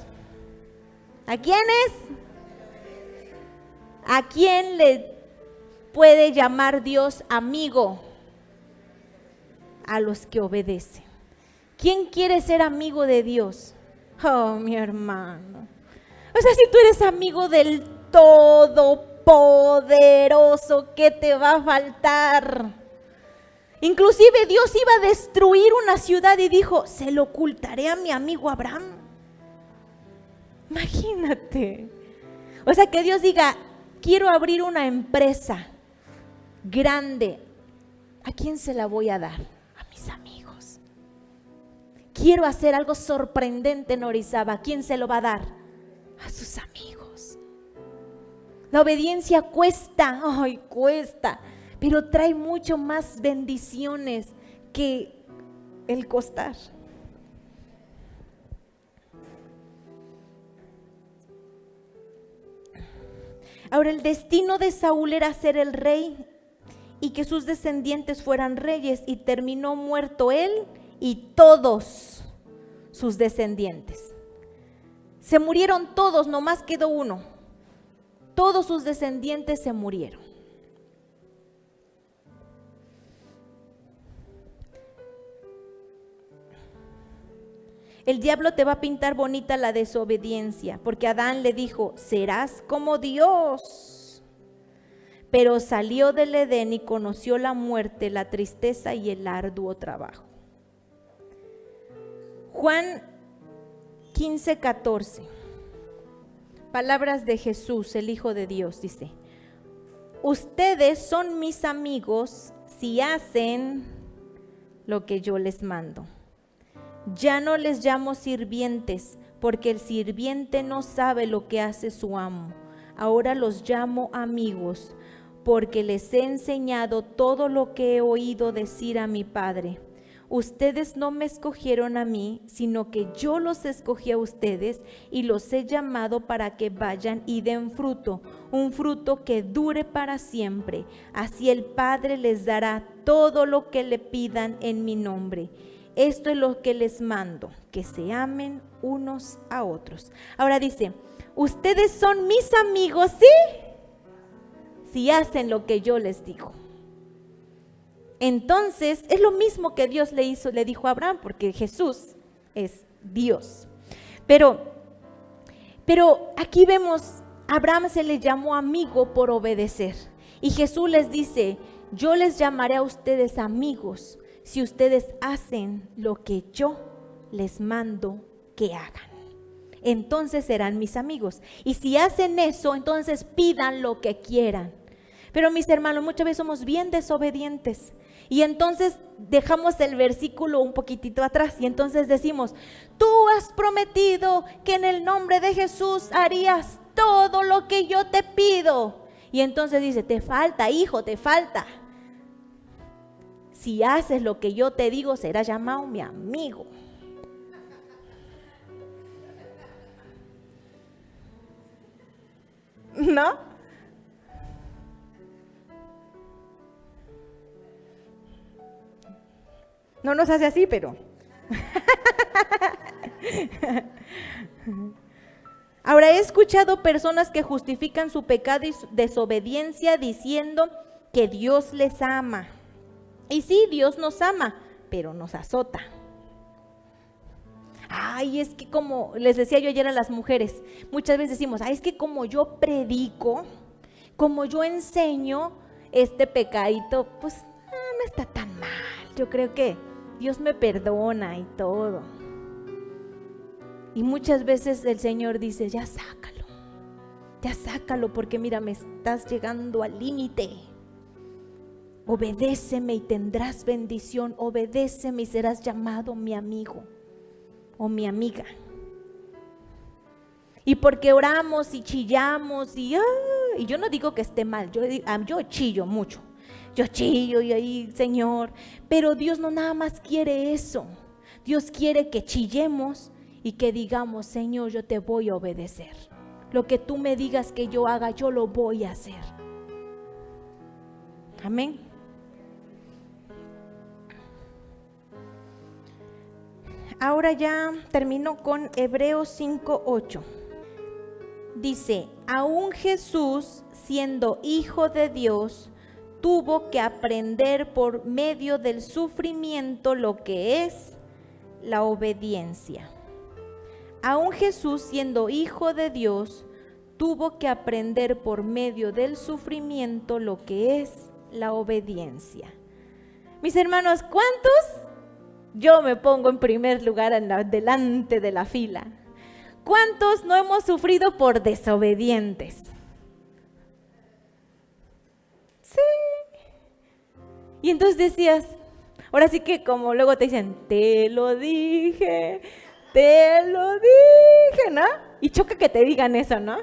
¿A quiénes? ¿A quién le puede llamar Dios amigo? A los que obedecen. ¿Quién quiere ser amigo de Dios? Oh, mi hermano. O sea, si tú eres amigo del Todopoderoso, ¿qué te va a faltar? Inclusive Dios iba a destruir una ciudad y dijo, se lo ocultaré a mi amigo Abraham. Imagínate. O sea, que Dios diga, quiero abrir una empresa grande. ¿A quién se la voy a dar? A mis amigos. Quiero hacer algo sorprendente en Orizaba. ¿A quién se lo va a dar? A sus amigos. La obediencia cuesta, ay, cuesta, pero trae mucho más bendiciones que el costar. Ahora, el destino de Saúl era ser el rey y que sus descendientes fueran reyes, y terminó muerto él y todos sus descendientes. Se murieron todos, nomás quedó uno. Todos sus descendientes se murieron. El diablo te va a pintar bonita la desobediencia, porque Adán le dijo, serás como Dios. Pero salió del Edén y conoció la muerte, la tristeza y el arduo trabajo. Juan 15:14, palabras de Jesús, el Hijo de Dios, dice, ustedes son mis amigos si hacen lo que yo les mando. Ya no les llamo sirvientes, porque el sirviente no sabe lo que hace su amo. Ahora los llamo amigos, porque les he enseñado todo lo que he oído decir a mi Padre. Ustedes no me escogieron a mí, sino que yo los escogí a ustedes y los he llamado para que vayan y den fruto, un fruto que dure para siempre. Así el Padre les dará todo lo que le pidan en mi nombre. Esto es lo que les mando, que se amen unos a otros. Ahora dice, ustedes son mis amigos, ¿sí? Si hacen lo que yo les digo. Entonces, es lo mismo que Dios le dijo a Abraham, porque Jesús es Dios. Pero aquí vemos, Abraham se le llamó amigo por obedecer. Y Jesús les dice, yo les llamaré a ustedes amigos si ustedes hacen lo que yo les mando que hagan. Entonces serán mis amigos. Y si hacen eso, entonces pidan lo que quieran. Pero mis hermanos, muchas veces somos bien desobedientes. Y entonces dejamos el versículo un poquitito atrás y entonces decimos, tú has prometido que en el nombre de Jesús harías todo lo que yo te pido. Y entonces dice, te falta, hijo, te falta. Si haces lo que yo te digo, serás llamado mi amigo. ¿No? No nos hace así, pero... Ahora, he escuchado personas que justifican su pecado y su desobediencia diciendo que Dios les ama. Y sí, Dios nos ama, pero nos azota. Ay, es que como les decía yo ayer a las mujeres, muchas veces decimos, ay, es que como yo predico, como yo enseño este pecadito, pues no está tan mal. Yo creo que Dios me perdona y todo. Y muchas veces el Señor dice, ya sácalo, porque mira, me estás llegando al límite. Obedéceme y tendrás bendición, obedéceme y serás llamado mi amigo o mi amiga. Y porque oramos y chillamos y yo no digo que esté mal, yo chillo mucho. Yo chillo y ahí, Señor, pero Dios no nada más quiere eso. Dios quiere que chillemos y que digamos, Señor, yo te voy a obedecer. Lo que tú me digas que yo haga, yo lo voy a hacer. Amén. Ahora ya termino con Hebreos 5:8. Dice, aún Jesús, siendo hijo de Dios, tuvo que aprender por medio del sufrimiento lo que es la obediencia. Aún Jesús, siendo hijo de Dios, tuvo que aprender por medio del sufrimiento lo que es la obediencia. Mis hermanos, ¿cuántos? Yo me pongo en primer lugar delante de la fila. ¿Cuántos no hemos sufrido por desobedientes? Sí. Y entonces decías, ahora sí que como luego te dicen, te lo dije, ¿no? Y choca que te digan eso, ¿no?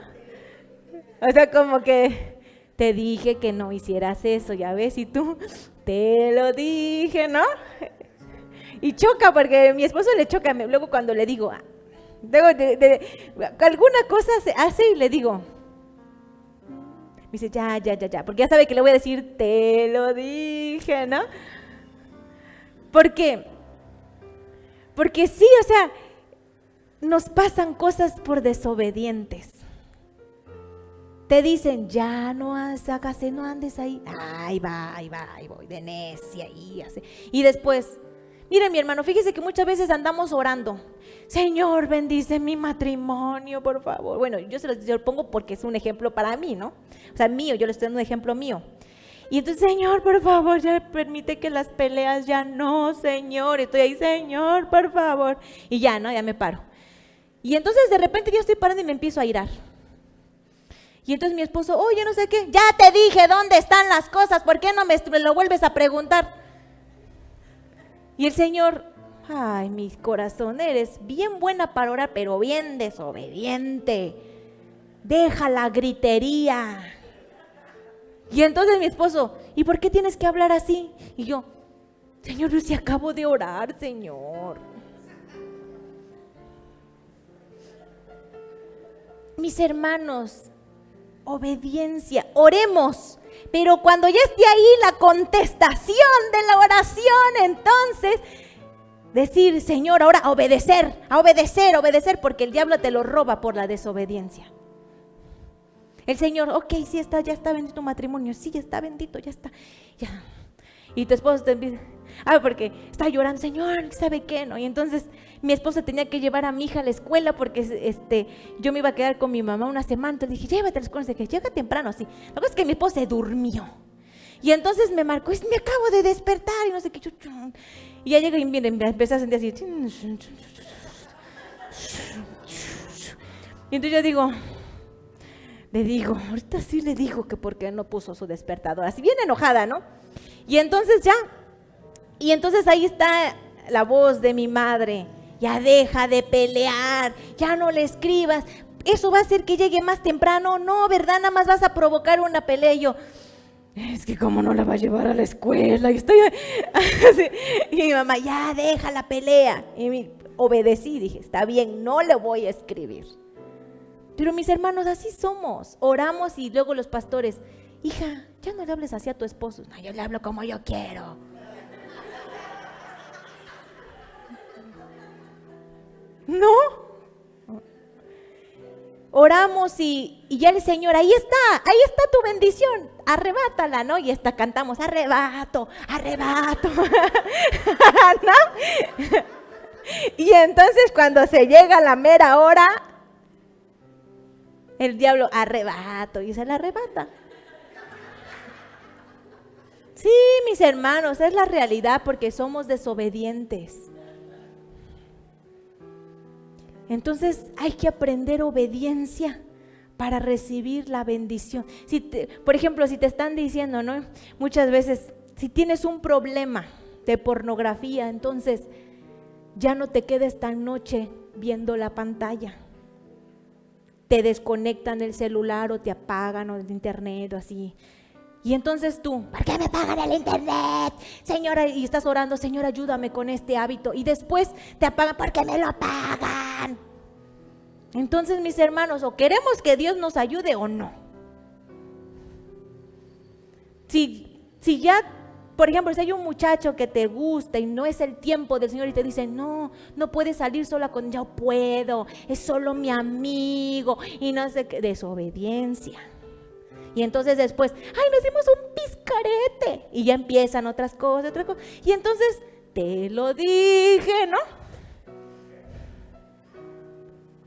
O sea, como que te dije que no hicieras eso, ya ves, y tú, te lo dije, ¿no? Y choca porque mi esposo le choca, luego cuando le digo, alguna cosa se hace y le digo, me dice, ya, porque ya sabe que le voy a decir, te lo dije, ¿no? Porque sí, o sea, nos pasan cosas por desobedientes. Te dicen, ya no hagas, no andes ahí. Ahí voy, de necia, ahí hace. Y después, miren mi hermano, fíjese que muchas veces andamos orando. Señor, bendice mi matrimonio, por favor. Bueno, yo lo pongo porque es un ejemplo para mí, ¿no? O sea, mío, yo le estoy dando un ejemplo mío. Y entonces, Señor, por favor, ya permite que las peleas ya no, Señor. Estoy ahí, Señor, por favor. Y ya, ¿no? Ya me paro. Y entonces de repente yo estoy parando y me empiezo a irar. Y entonces mi esposo, oye, no sé qué, ya te dije dónde están las cosas, ¿por qué no me lo vuelves a preguntar? Y el Señor, ay, mi corazón, eres bien buena para orar, pero bien desobediente. Deja la gritería. Y entonces mi esposo, ¿y por qué tienes que hablar así? Y yo, Señor, yo sí acabo de orar, Señor. Mis hermanos, obediencia, oremos, pero cuando ya esté ahí la contestación de la oración, entonces decir, Señor, ahora a obedecer, porque el diablo te lo roba por la desobediencia. El Señor, ok, sí está, ya está bendito tu matrimonio, sí, ya está bendito, ya está, ya. Y tu esposo te empieza, porque está llorando, Señor, ¿sabe qué? ¿No? Y entonces mi esposa tenía que llevar a mi hija a la escuela porque yo me iba a quedar con mi mamá una semana. Entonces dije, llévate a la escuela, que llega temprano, así. La cosa es que mi esposa se durmió. Y entonces me marcó, me acabo de despertar y no sé qué. Y ya llega y me empecé a sentir así. Y entonces yo le digo, ahorita sí le digo que por qué no puso su despertador. Así bien enojada, ¿no? Y entonces ahí está la voz de mi madre, ya deja de pelear, ya no le escribas, eso va a hacer que llegue más temprano, no, ¿verdad? Nada más vas a provocar una pelea. Y yo, es que cómo no la va a llevar a la escuela, y estoy así. Y mi mamá, ya deja la pelea, y obedecí, dije, está bien, no le voy a escribir. Pero mis hermanos, así somos, oramos y luego los pastores, hija, ya no le hables así a tu esposo. No, yo le hablo como yo quiero. No. Oramos y ya el Señor, ahí está tu bendición, arrebátala, ¿no? Y cantamos, arrebato, arrebato, ¿no? Y entonces cuando se llega la mera hora, el diablo, arrebato, y se la arrebata. Sí, mis hermanos, es la realidad porque somos desobedientes. Entonces hay que aprender obediencia para recibir la bendición. Por ejemplo, si te están diciendo, ¿no? Muchas veces, si tienes un problema de pornografía, entonces ya no te quedes tan noche viendo la pantalla. Te desconectan el celular o te apagan o el internet o así. Y entonces tú, ¿por qué me apagan el internet? Señora, y estás orando, Señor, ayúdame con este hábito. Y después te apagan, ¿por qué me lo apagan? Entonces, mis hermanos, o queremos que Dios nos ayude o no. Si ya, por ejemplo, si hay un muchacho que te gusta y no es el tiempo del Señor y te dice, no puedes salir sola con, yo puedo, es solo mi amigo, y no sé qué, desobediencia. Y entonces después, nos dimos un pizcarete. Y ya empiezan otras cosas. Y entonces, te lo dije, ¿no?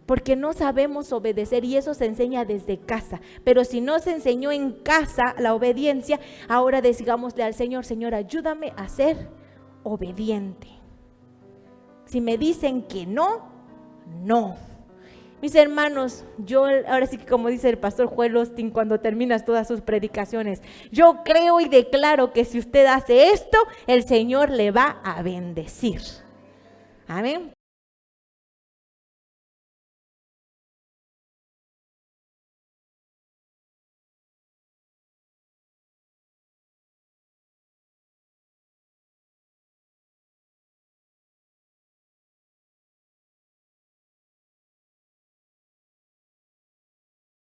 Porque no sabemos obedecer y eso se enseña desde casa. Pero si no se enseñó en casa la obediencia, ahora digámosle al Señor, Señor, ayúdame a ser obediente. Si me dicen que no, no. Mis hermanos, yo ahora sí que como dice el pastor Joel Osteen cuando terminas todas sus predicaciones, yo creo y declaro que si usted hace esto, el Señor le va a bendecir. Amén.